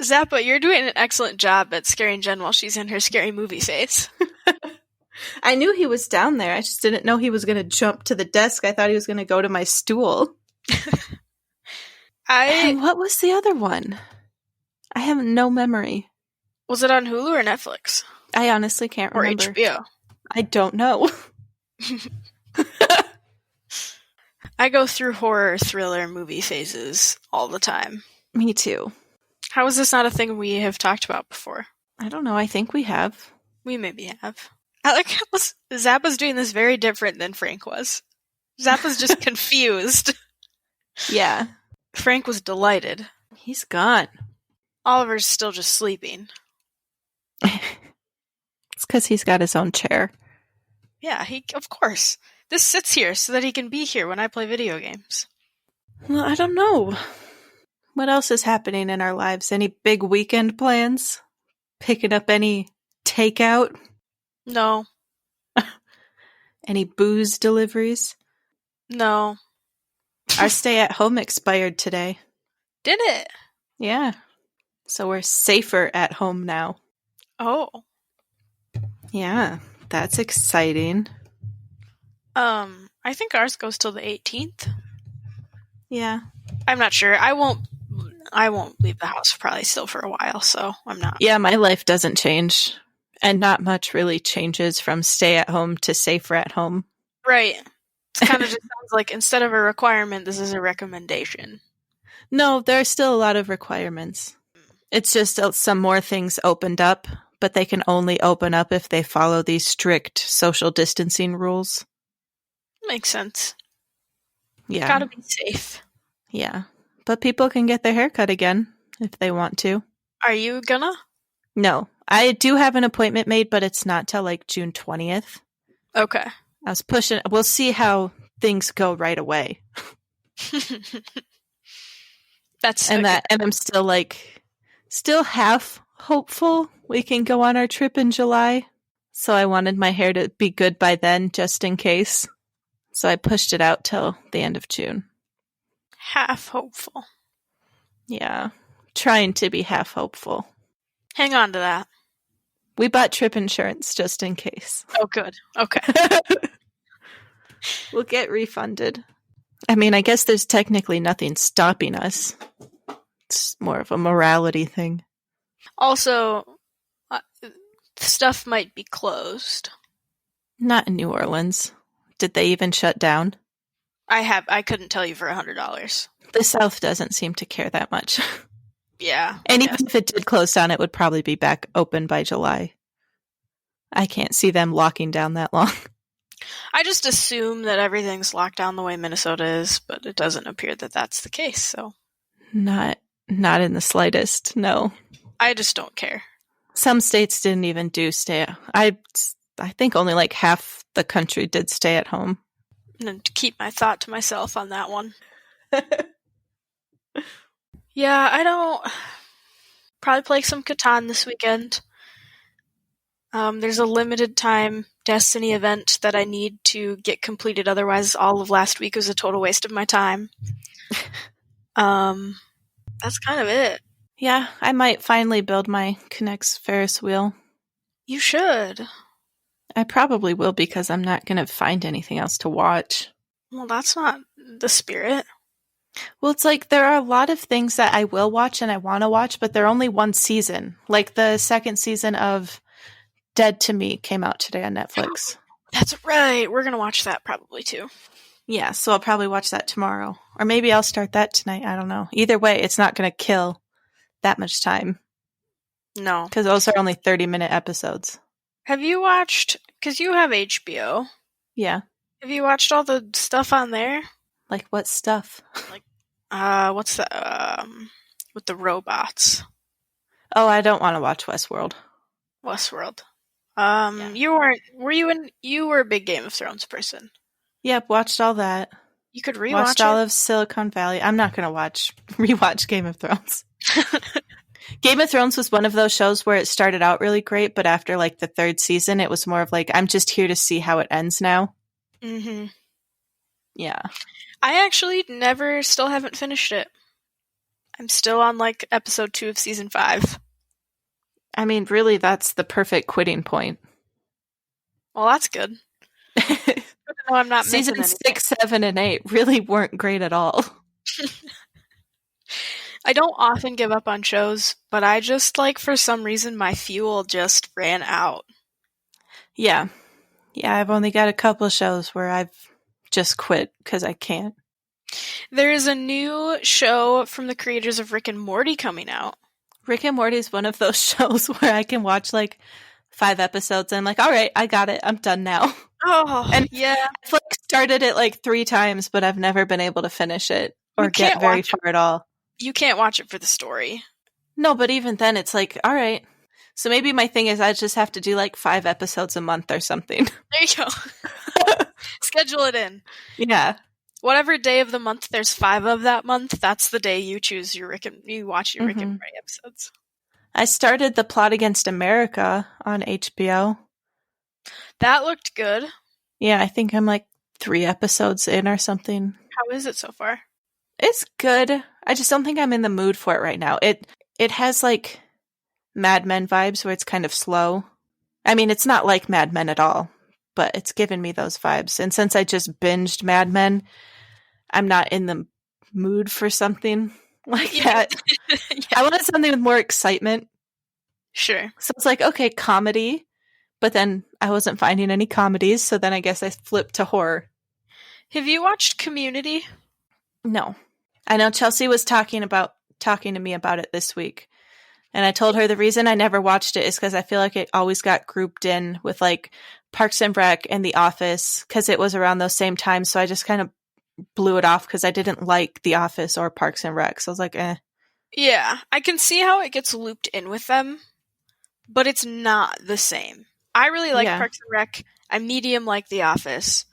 Zappa, you're doing an excellent job at scaring Jen while she's in her scary movie phase. I knew he was down there. I just didn't know he was going to jump to the desk. I thought he was going to go to my stool. And what was the other one? I have no memory. Was it on Hulu or Netflix? I honestly can't remember. Or HBO? I don't know. I go through horror thriller movie phases all the time. Me too. How is this not a thing we have talked about before? I don't know. I think we have. We maybe have. I like how Zappa's doing this very different than Frank was. Zappa's just confused. Yeah. Frank was delighted. He's gone. Oliver's still just sleeping. It's because he's got his own chair. Yeah, of course. This sits here so that he can be here when I play video games. Well, I don't know. What else is happening in our lives? Any big weekend plans? Picking up any takeout? No. Any booze deliveries? No. Our stay-at-home expired today. Did it? Yeah. So we're safer at home now. Oh. Yeah, that's exciting. I think ours goes till the 18th. Yeah. I'm not sure. I won't leave the house probably still for a while, so I'm not. Yeah, my life doesn't change. And not much really changes from stay at home to safer at home. Right. It kind of just sounds like instead of a requirement, this is a recommendation. No, there are still a lot of requirements. It's just some more things opened up, but they can only open up if they follow these strict social distancing rules. Makes sense. Yeah. Gotta be safe. Yeah. But people can get their hair cut again if they want to. Are you gonna? No. I do have an appointment made, but it's not till like June 20th. Okay. I was pushing. We'll see how things go right away. And I'm still half hopeful we can go on our trip in July. So I wanted my hair to be good by then, just in case. So I pushed it out till the end of June. Half hopeful. Yeah. Trying to be half hopeful. Hang on to that. We bought trip insurance just in case. Oh, good. Okay. We'll get refunded. I mean, I guess there's technically nothing stopping us. It's more of a morality thing. Also, stuff might be closed. Not in New Orleans. Did they even shut down? I couldn't tell you for $100. The South doesn't seem to care that much. Yeah. And even if it did close down, it would probably be back open by July. I can't see them locking down that long. I just assume that everything's locked down the way Minnesota is, but it doesn't appear that that's the case, so. Not in the slightest, no. I just don't care. Some states didn't even do I think only like half the country did stay at home. And to keep my thought to myself on that one. Yeah, I don't. Probably play some Catan this weekend. There's a limited time Destiny event that I need to get completed, otherwise all of last week was a total waste of my time. That's kind of it. Yeah, I might finally build my K'NEX Ferris wheel. You should. I probably will because I'm not going to find anything else to watch. Well, that's not the spirit. Well, it's like there are a lot of things that I will watch and I want to watch, but they're only one season. Like the second season of Dead to Me came out today on Netflix. That's right. We're going to watch that probably too. Yeah, so I'll probably watch that tomorrow. Or maybe I'll start that tonight. I don't know. Either way, it's not going to kill that much time. No. Because those are only 30-minute episodes. Have you watched, because you have HBO. Yeah. Have you watched all the stuff on there? Like what stuff? Like, what's the, with the robots? Oh, I don't want to watch Westworld. Westworld. Yeah. You were a big Game of Thrones person. Yep, watched all that. You could rewatch Watched all of Silicon Valley. I'm not going to rewatch Game of Thrones. Game of Thrones was one of those shows where it started out really great, but after like the third season, it was more of like, I'm just here to see how it ends now. Mm-hmm. Yeah. I actually still haven't finished it. I'm still on like episode 2 of season 5. I mean, really, that's the perfect quitting point. Well, that's good. No, I'm not missing anything. Season 6, 7, and 8 really weren't great at all. I don't often give up on shows, but I just, like, for some reason, my fuel just ran out. Yeah. Yeah, I've only got a couple shows where I've just quit because I can't. There is a new show from the creators of Rick and Morty coming out. Rick and Morty is one of those shows where I can watch, like, 5 episodes and I'm like, all right, I got it. I'm done now. Oh, and yeah. I've, like, started it, like, 3 times, but I've never been able to finish it or get very far at all. You can't watch it for the story. No, but even then, it's like, all right. So maybe my thing is I just have to do like 5 episodes a month or something. There you go. Schedule it in. Yeah. Whatever day of the month there's 5 of that month, that's the day you choose you watch your Rick and Morty episodes. I started The Plot Against America on HBO. That looked good. Yeah, I think I'm like 3 episodes in or something. How is it so far? It's good. I just don't think I'm in the mood for it right now. It has like Mad Men vibes where it's kind of slow. I mean, it's not like Mad Men at all, but it's given me those vibes. And since I just binged Mad Men, I'm not in the mood for something like that. Yeah. I wanted something with more excitement. Sure. So it's like, okay, comedy, but then I wasn't finding any comedies, so then I guess I flipped to horror. Have you watched Community? No. I know Chelsea was talking to me about it this week. And I told her the reason I never watched it is because I feel like it always got grouped in with like Parks and Rec and The Office because it was around those same times. So I just kind of blew it off because I didn't like The Office or Parks and Rec. So I was like, eh. Yeah, I can see how it gets looped in with them, but it's not the same. I really like Parks and Rec. I medium like The Office.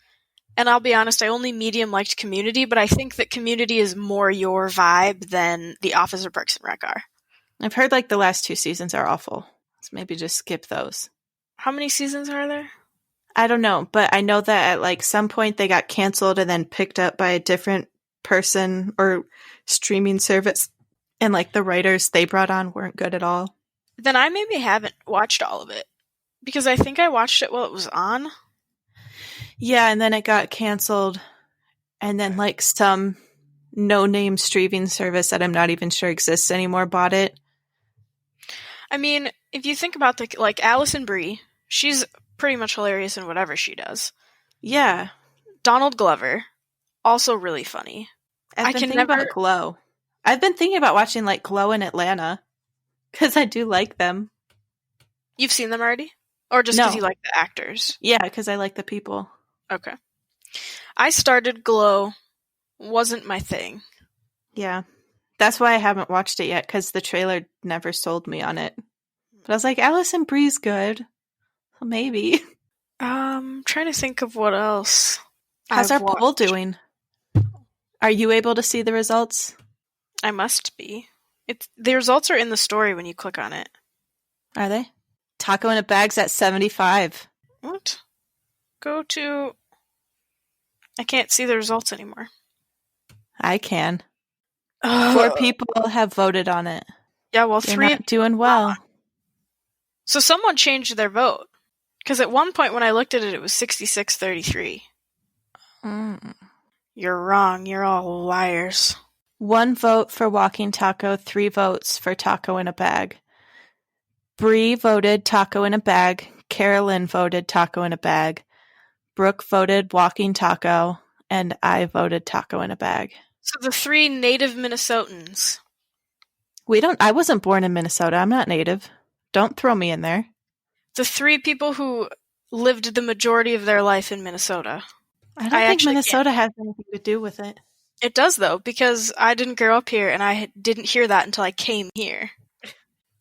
And I'll be honest, I only medium liked Community, but I think that Community is more your vibe than The Office or Parks and Rec are. I've heard like the last 2 seasons are awful. So maybe just skip those. How many seasons are there? I don't know, but I know that at like some point they got canceled and then picked up by a different person or streaming service. And like the writers they brought on weren't good at all. Then I maybe haven't watched all of it. Because I think I watched it while it was on. Yeah, and then it got canceled. And then like some no-name streaming service that I'm not even sure exists anymore bought it. I mean, if you think about like Alison Brie, she's pretty much hilarious in whatever she does. Yeah. Donald Glover, also really funny. I've been thinking about Glow. I've been thinking about watching like Glow in Atlanta because I do like them. You've seen them already? Or just because you like the actors? Yeah, because I like the people. Okay. I started Glow. Wasn't my thing. Yeah. That's why I haven't watched it yet, because the trailer never sold me on it. But I was like, Alison Brie's good. Well, maybe. Trying to think of what else. How's our poll doing? Are you able to see the results? I must be. The results are in the story when you click on it. Are they? Taco in a Bag's at 75. What? Go to... I can't see the results anymore. I can. 4 people have voted on it. Yeah, well, You're 3 not doing well. So someone changed their vote. Because at one point when I looked at it, it was 66-33. You're wrong. You're all liars. 1 vote for Walking Taco, 3 votes for Taco in a Bag. Bree voted Taco in a Bag. Carolyn voted Taco in a Bag. Brooke voted Walking Taco. And I voted Taco in a Bag. So the 3 native Minnesotans. I wasn't born in Minnesota. I'm not native. Don't throw me in there. The 3 people who lived the majority of their life in Minnesota. I don't think Minnesota has anything to do with it. It does, though, because I didn't grow up here, and I didn't hear that until I came here.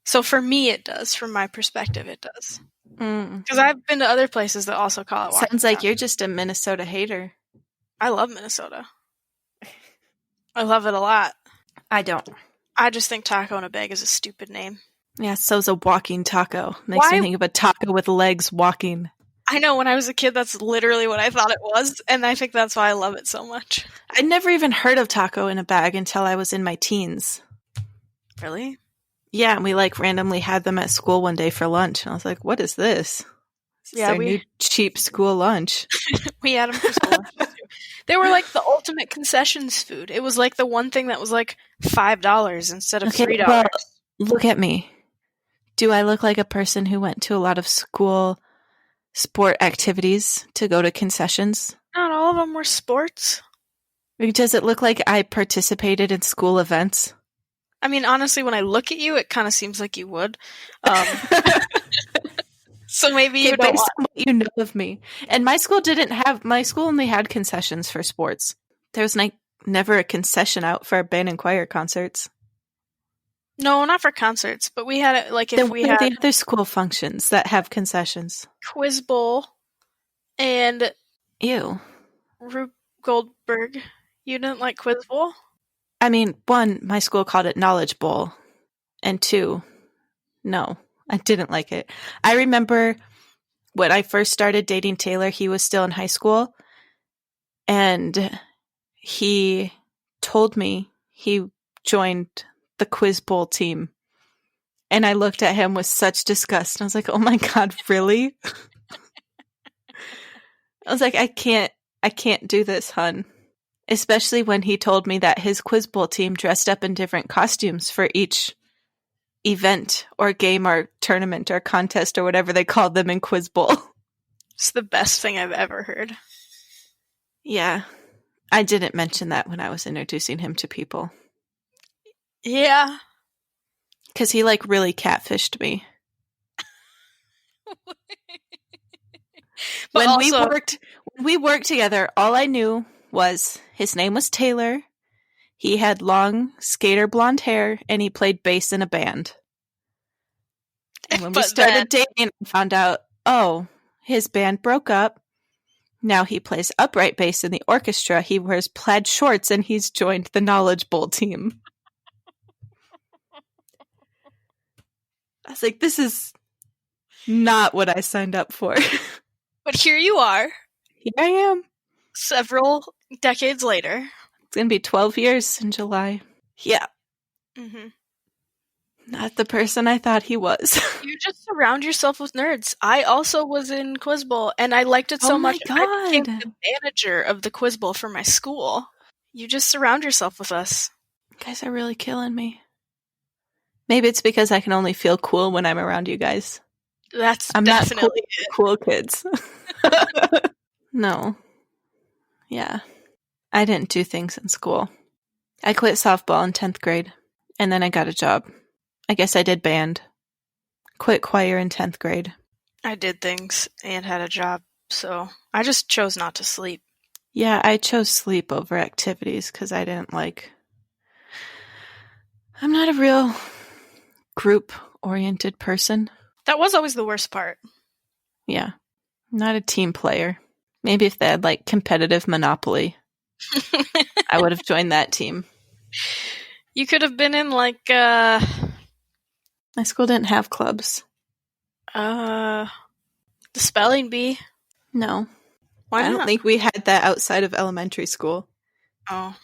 So for me, it does. From my perspective, it does. Because I've been to other places that also call it Walking Sounds like Taco. you're just a Minnesota hater. I love Minnesota. I love it a lot. I don't. I just think Taco in a Bag is a stupid name. Yeah, so's a Walking Taco. Makes me think of a taco with legs walking. I know, when I was a kid, that's literally what I thought it was, and I think that's why I love it so much. I'd never even heard of Taco in a Bag until I was in my teens. Really? Yeah, and we like randomly had them at school one day for lunch, and I was like, what is this? Their new cheap school lunch. We had them for school lunches too. They were like the ultimate concessions food. It was like the one thing that was like $5 instead of $3. Well, look at me. Do I look like a person who went to a lot of school sport activities to go to concessions? Not all of them were sports. Does it look like I participated in school events? I mean, honestly, when I look at you, it kind of seems like you would. So maybe you don't. Based on what you know of me. And my school only had concessions for sports. There was never a concession out for band and choir concerts. No, not for concerts, but we had it, like, if Then we what are had the other school functions that have concessions? Quiz Bowl and Ew. Rube Goldberg. You didn't like Quiz Bowl? I mean, 1, my school called it Knowledge Bowl. And 2, no, I didn't like it. I remember when I first started dating Taylor, he was still in high school. And he told me he joined the Quiz Bowl team. And I looked at him with such disgust. And I was like, oh my God, really? I was like, I can't do this, hun. Especially when he told me that his Quiz Bowl team dressed up in different costumes for each event or game or tournament or contest or whatever they called them in Quiz Bowl. It's the best thing I've ever heard. Yeah. I didn't mention that when I was introducing him to people. Yeah. Because he, like, really catfished me. But When we worked together, all I knew was his name was Taylor. He had long skater blonde hair, and he played bass in a band. And when we started dating, I found out, oh, his band broke up. Now he plays upright bass in the orchestra. He wears plaid shorts, and he's joined the Knowledge Bowl team. I was like, this is not what I signed up for. But here you are. Here I am. Several decades later. It's going to be 12 years in July. Yeah. Mm-hmm. Not the person I thought he was. You just surround yourself with nerds. I also was in Quiz Bowl, and I liked it so much. God. I became the manager of the Quiz Bowl for my school. You just surround yourself with us. You guys are really killing me. Maybe it's because I can only feel cool when I'm around you guys. I'm definitely not cool kids. No. Yeah. I didn't do things in school. I quit softball in 10th grade, and then I got a job. I guess I did band. Quit choir in 10th grade. I did things and had a job, so I just chose not to sleep. Yeah, I chose sleep over activities because I didn't like... I'm not a real group-oriented person. That was always the worst part. Yeah. I'm not a team player. Maybe if they had, like, competitive Monopoly, I would have joined that team. You could have been in, like, My school didn't have clubs. the spelling bee. No. Why I not? don't think we had that outside of elementary school. Oh.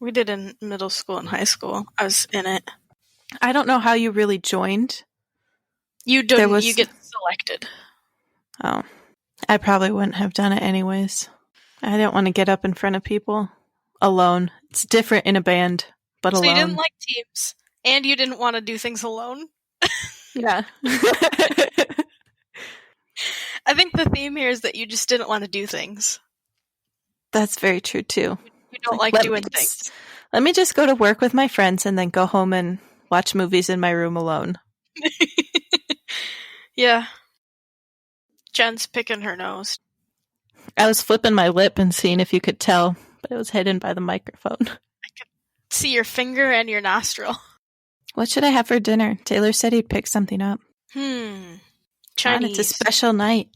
We did in middle school and high school. I was in it. I don't know how you really joined. You don't. You get selected. Oh. I probably wouldn't have done it anyways. I didn't want to get up in front of people alone. It's different in a band, but alone. So you didn't like teams, and you didn't want to do things alone? Yeah. I think the theme here is that you just didn't want to do things. That's very true, too. You don't like doing things. Let me just go to work with my friends and then go home and watch movies in my room alone. Yeah. Jen's picking her nose. I was flipping my lip and seeing if you could tell, but it was hidden by the microphone. I could see your finger and your nostril. What should I have for dinner? Taylor said he'd pick something up. Chinese. It's a special night.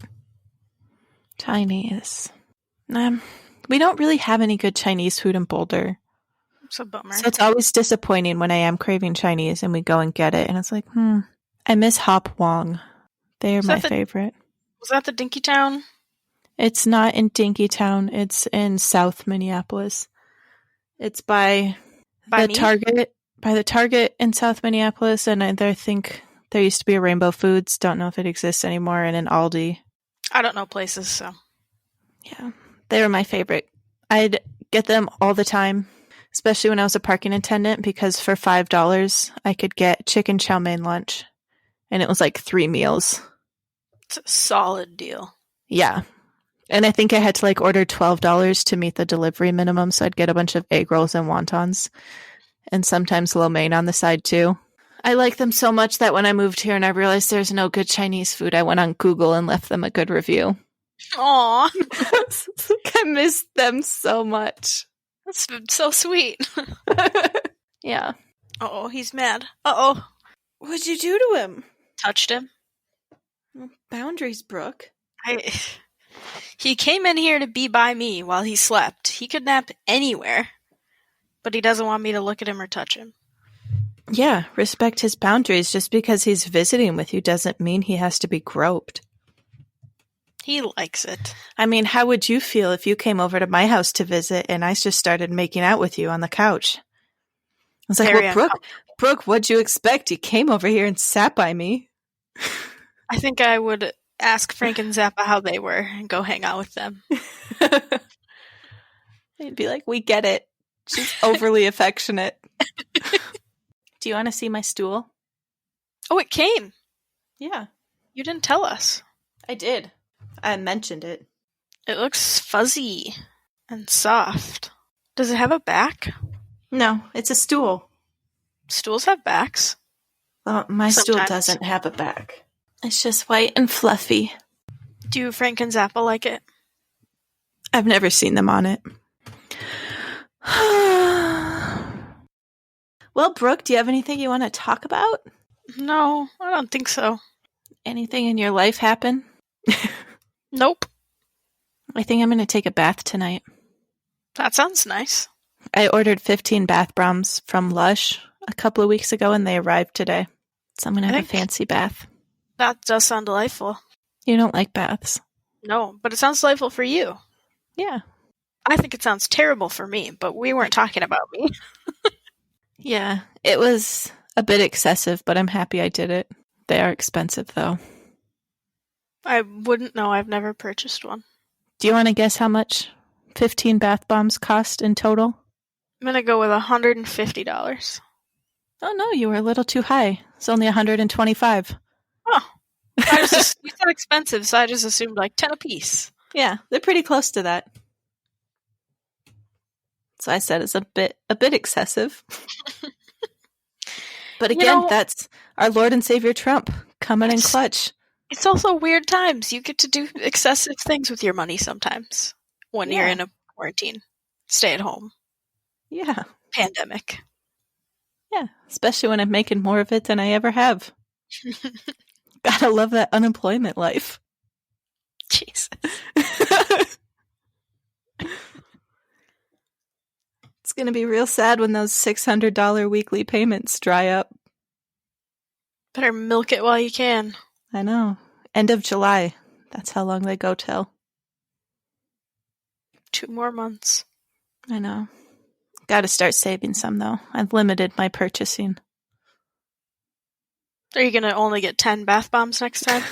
Chinese. We don't really have any good Chinese food in Boulder. It's a bummer. So it's always disappointing when I am craving Chinese and we go and get it. And it's like, I miss Hop Wong. They are my favorite. Was that the Dinkytown? It's not in Dinkytown. It's in South Minneapolis. It's by the Target. By the Target in South Minneapolis. And I think there used to be a Rainbow Foods. Don't know if it exists anymore. And an Aldi. I don't know places, so. Yeah. They were my favorite. I'd get them all the time. Especially when I was a parking attendant, because for $5, I could get chicken chow mein lunch. And it was like 3 meals. It's a solid deal. Yeah. And I think I had to like order $12 to meet the delivery minimum, so I'd get a bunch of egg rolls and wontons. And sometimes lo mein on the side too. I like them so much that when I moved here and I realized there's no good Chinese food, I went on Google and left them a good review. Aw. I missed them so much. That's so sweet. Yeah. Uh-oh, he's mad. Uh-oh. What'd you do to him? Touched him. Boundaries, Brooke. He came in here to be by me while he slept. He could nap anywhere, but he doesn't want me to look at him or touch him. Yeah, respect his boundaries. Just because he's visiting with you doesn't mean he has to be groped. He likes it. I mean, how would you feel if you came over to my house to visit and I just started making out with you on the couch? I was like, Very well, Brooke, what'd you expect? You came over here and sat by me. I think I would ask Frank and Zappa how they were and go hang out with them. They'd be like, we get it. She's overly affectionate. Do you want to see my stool? Oh, it came. Yeah. You didn't tell us. I did. I mentioned it. It looks fuzzy and soft. Does it have a back? No, it's a stool. Stools have backs. Well, my stool Sometimes. doesn't have a back. It's just white and fluffy. Do Frank and Zappa like it? I've never seen them on it. Well, Brooke, do you have anything you want to talk about? No, I don't think so. Anything in your life happen? Nope. I think I'm going to take a bath tonight. That sounds nice. I ordered 15 bath bombs from Lush a couple of weeks ago, and they arrived today. So I'm going to have a fancy bath. That does sound delightful. You don't like baths? No, but it sounds delightful for you. Yeah. I think it sounds terrible for me, but we weren't talking about me. Yeah, it was a bit excessive, but I'm happy I did it. They are expensive, though. I wouldn't know. I've never purchased one. Do you want to guess how much 15 bath bombs cost in total? I'm going to go with $150. Oh, no, you were a little too high. It's only $125. Oh. You said expensive, so I just assumed like 10 a piece. Yeah, they're pretty close to that. So I said it's a bit excessive. But again, that's our Lord and Savior Trump coming in clutch. It's also weird times. You get to do excessive things with your money sometimes when you're in a quarantine. Stay at home. Yeah. Pandemic. Yeah, especially when I'm making more of it than I ever have. Gotta love that unemployment life. Jesus. It's going to be real sad when those $600 weekly payments dry up. Better milk it while you can. I know. End of July. That's how long they go till. 2 more months. I know. Gotta start saving some, though. I've limited my purchasing. Are you going to only get 10 bath bombs next time?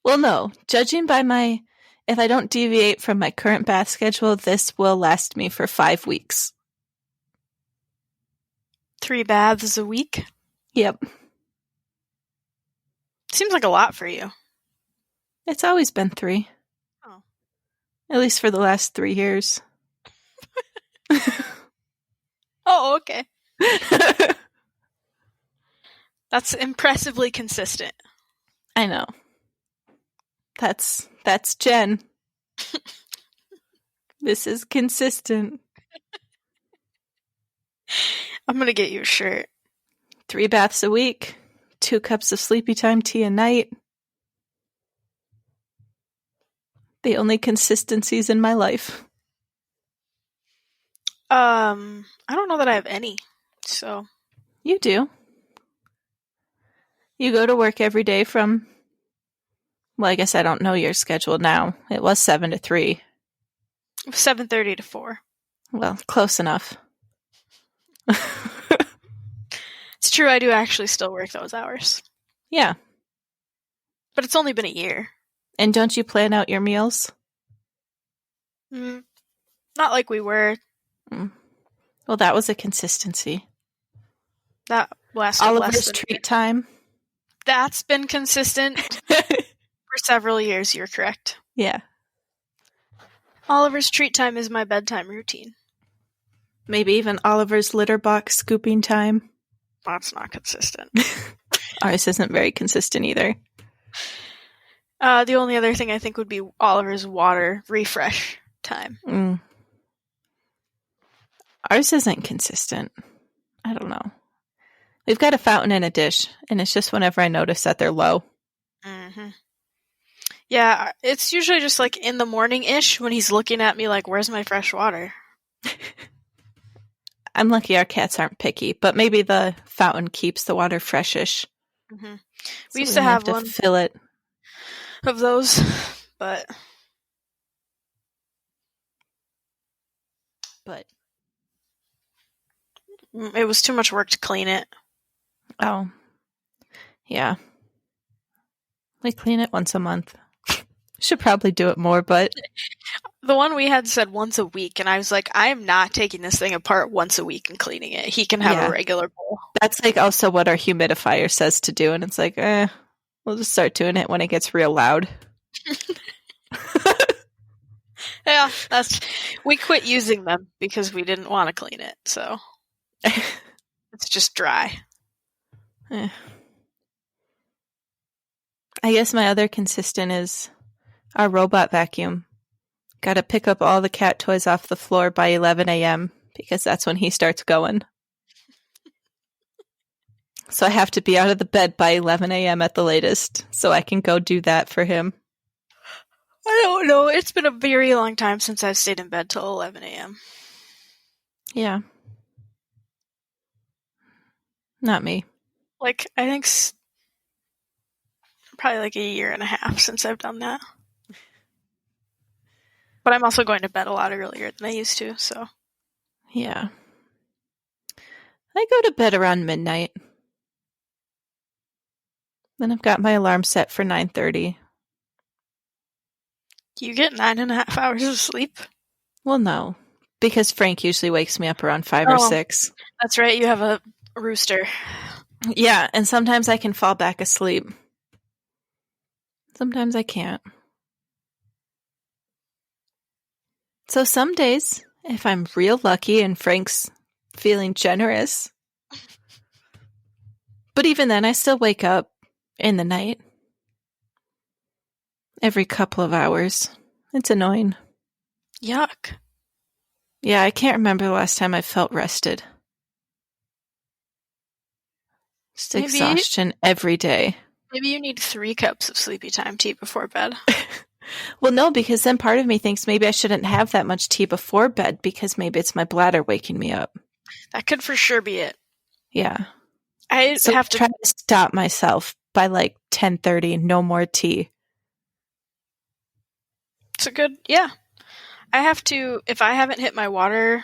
Well, no. Judging by if I don't deviate from my current bath schedule, this will last me for 5 weeks. 3 baths a week? Yep. Seems like a lot for you. It's always been 3. Oh. At least for the last 3 years. Oh, okay. That's impressively consistent. I know. That's Jen. This is consistent. I'm going to get you a shirt. 3 baths a week. 2 cups of sleepy time tea a night. The only consistencies in my life. I don't know that I have any, so. You do. You go to work every day from, well, I guess I don't know your schedule now. It was 7 to 3. 7:30 to 4. Well, close enough. It's true, I do actually still work those hours. Yeah. But it's only been a year. And don't you plan out your meals? Not like we were. Well, that was a consistency. That lasted Oliver's treat time. That's been consistent for several years, you're correct. Yeah. Oliver's treat time is my bedtime routine. Maybe even Oliver's litter box scooping time. That's not consistent. Ours isn't very consistent either. The only other thing I think would be Oliver's water refresh time. Ours isn't consistent. We've got a fountain and a dish, and it's just whenever I notice that they're low. Mm-hmm. Yeah, it's usually just like in the morning-ish when he's looking at me like, where's my fresh water? I'm lucky our cats aren't picky, but maybe the fountain keeps the water freshish. Mm-hmm. So We used to only have one fill it. of those, but it was too much work to clean it. Oh, yeah. We clean it once a month. Should probably do it more, but The one we had said once a week, and I was like, I am not taking this thing apart once a week and cleaning it. He can have Yeah. a regular bowl. That's like also what our humidifier says to do, and it's like, we'll just start doing it when it gets real loud. Yeah, we quit using them because we didn't want to clean it, so it's just dry. I guess my other consistent is our robot vacuum. Gotta pick up all the cat toys off the floor by 11 a.m. because that's when he starts going. So I have to be out of the bed by 11 a.m. at the latest so I can go do that for him. I don't know. It's been a very long time since I've stayed in bed till 11 a.m. Yeah. Not me. Like, I think probably like a year and a half since I've done that. But I'm also going to bed a lot earlier than I used to, so. Yeah. I go to bed around midnight. Then I've got my alarm set for 9:30. You get 9.5 hours of sleep? Well, no. Because Frank usually wakes me up around 5 or 6. That's right, you have a rooster. Yeah, and sometimes I can fall back asleep. Sometimes I can't. So some days, if I'm real lucky and Frank's feeling generous, but even then I still wake up in the night. Every couple of hours. It's annoying. Yuck. Yeah, I can't remember the last time I felt rested. Just exhaustion every day. Maybe you need 3 cups of sleepy time tea before bed. Well, no, because then part of me thinks maybe I shouldn't have that much tea before bed because maybe it's my bladder waking me up. That could for sure be it. Yeah. I have to try to stop myself by like 10:30, no more tea. It's a good, yeah. I have to, if I haven't hit my water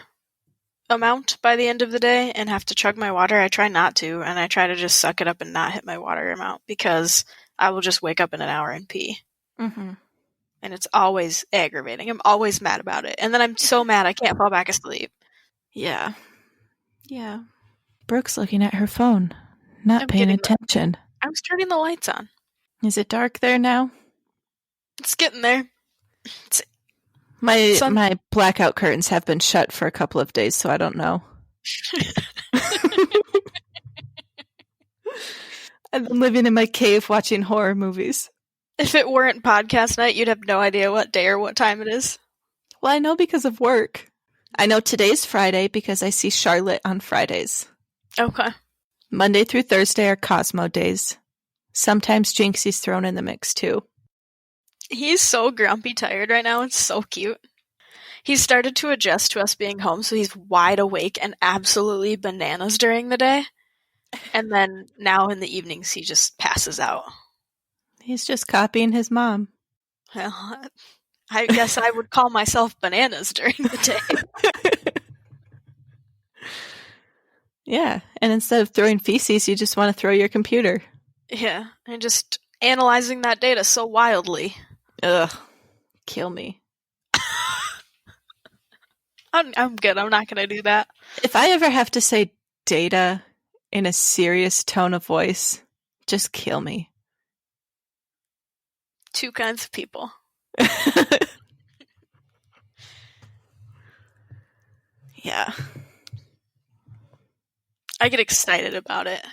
amount by the end of the day and have to chug my water, I try not to, and I try to just suck it up and not hit my water amount because I will just wake up in an hour and pee. Mm-hmm. And it's always aggravating. I'm always mad about it. And then I'm so mad I can't fall back asleep. Yeah. Yeah. Brooke's looking at her phone, not paying attention. I was turning the lights on. Is it dark there now? It's getting there. My blackout curtains have been shut for a couple of days, so I don't know. I've been living in my cave watching horror movies. If it weren't podcast night, you'd have no idea what day or what time it is. Well, I know because of work. I know today's Friday because I see Charlotte on Fridays. Okay. Monday through Thursday are Cosmo days. Sometimes Jinxie's thrown in the mix, too. He's so grumpy tired right now. It's so cute. He's started to adjust to us being home, so he's wide awake and absolutely bananas during the day. And then now in the evenings, he just passes out. He's just copying his mom. Well, I guess I would call myself bananas during the day. Yeah, and instead of throwing feces, you just want to throw your computer. Yeah, and just analyzing that data so wildly. Ugh, kill me. I'm good. I'm not going to do that. If I ever have to say data in a serious tone of voice, just kill me. 2 kinds of people. Yeah. I get excited about it.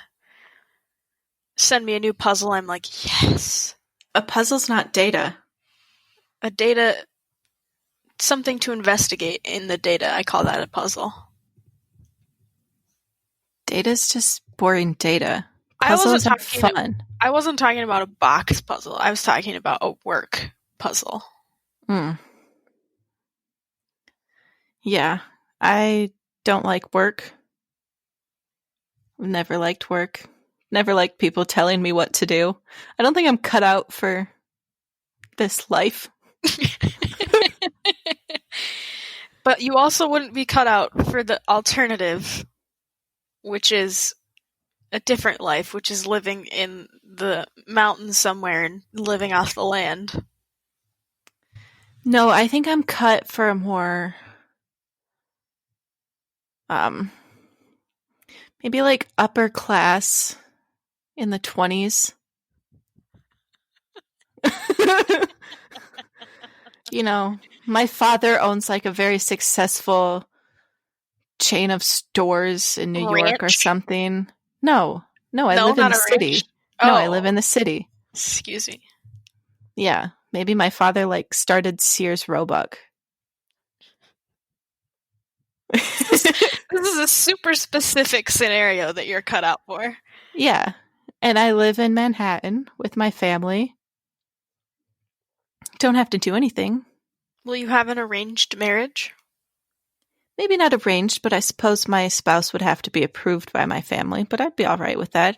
Send me a new puzzle, I'm like, yes. A puzzle's not data. A data, something to investigate in the data, I call that a puzzle. Data's just boring data. I wasn't Puzzles are talking- fun. I wasn't talking about a box puzzle. I was talking about a work puzzle. Yeah, I don't like work. I've never liked work. Never liked people telling me what to do. I don't think I'm cut out for this life. But you also wouldn't be cut out for the alternative, which is a different life, which is living in the mountains somewhere and living off the land. No, I think I'm cut for a more, maybe like upper class in the 20s. You know, my father owns like a very successful chain of stores in New York or Ranch? something. No, I No, live in not the a city. ranch? No, I Oh. live in the city. Excuse me. Yeah, maybe my father like started Sears Roebuck. This is a super specific scenario that you're cut out for. Yeah, and I live in Manhattan with my family. Don't have to do anything. Will you have an arranged marriage? Maybe not arranged, but I suppose my spouse would have to be approved by my family, but I'd be all right with that.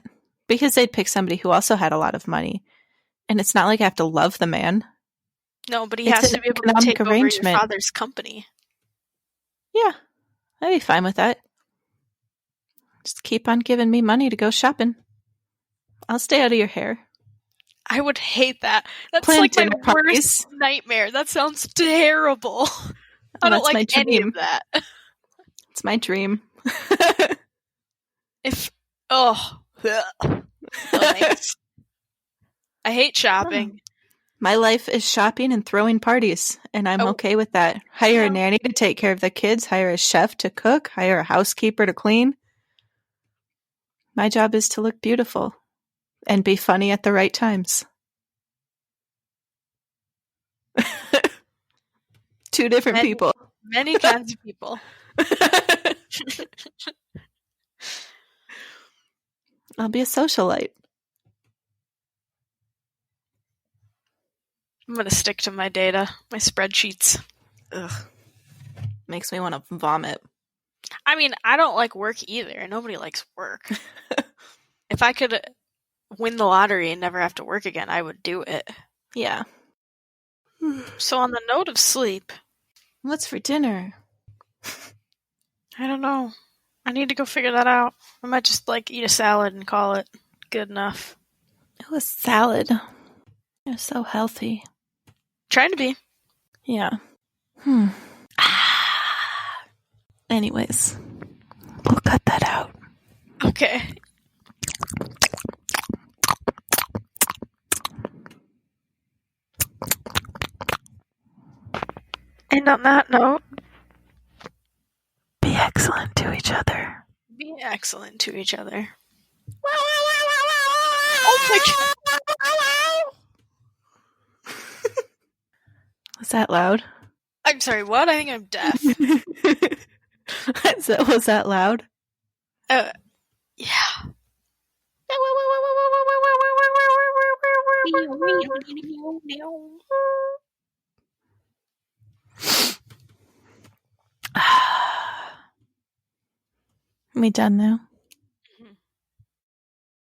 Because they'd pick somebody who also had a lot of money. And it's not like I have to love the man. No, but he It's has an to be able to economic take over your arrangement. father's company. Yeah, I'd be fine with that. Just keep on giving me money to go shopping. I'll stay out of your hair. I would hate that. That's Plan like my dinner worst parties. nightmare. That sounds terrible. I don't That's my like any dream. of that. It's my dream. Thanks. I hate shopping. My life is shopping and throwing parties, and I'm Oh. okay with that. Hire Yeah. a nanny to take care of the kids, hire a chef to cook, hire a housekeeper to clean. My job is to look beautiful and be funny at the right times. Two different people. Many kinds of people. I'll be a socialite. I'm gonna stick to my data, my spreadsheets. Ugh. Makes me want to vomit. I mean, I don't like work either. Nobody likes work. If I could win the lottery and never have to work again, I would do it. Yeah. So on the note of sleep, What's for dinner? I don't know. I need to go figure that out. I might just eat a salad and call it good enough. It was salad. You're so healthy. Trying to be. Yeah. Anyways, we'll cut that out. Okay. And on that note, Be excellent to each other. be excellent to each other. Oh my god. Was that loud? I'm sorry, what? I think I'm deaf. Was that loud? Yeah. We done now?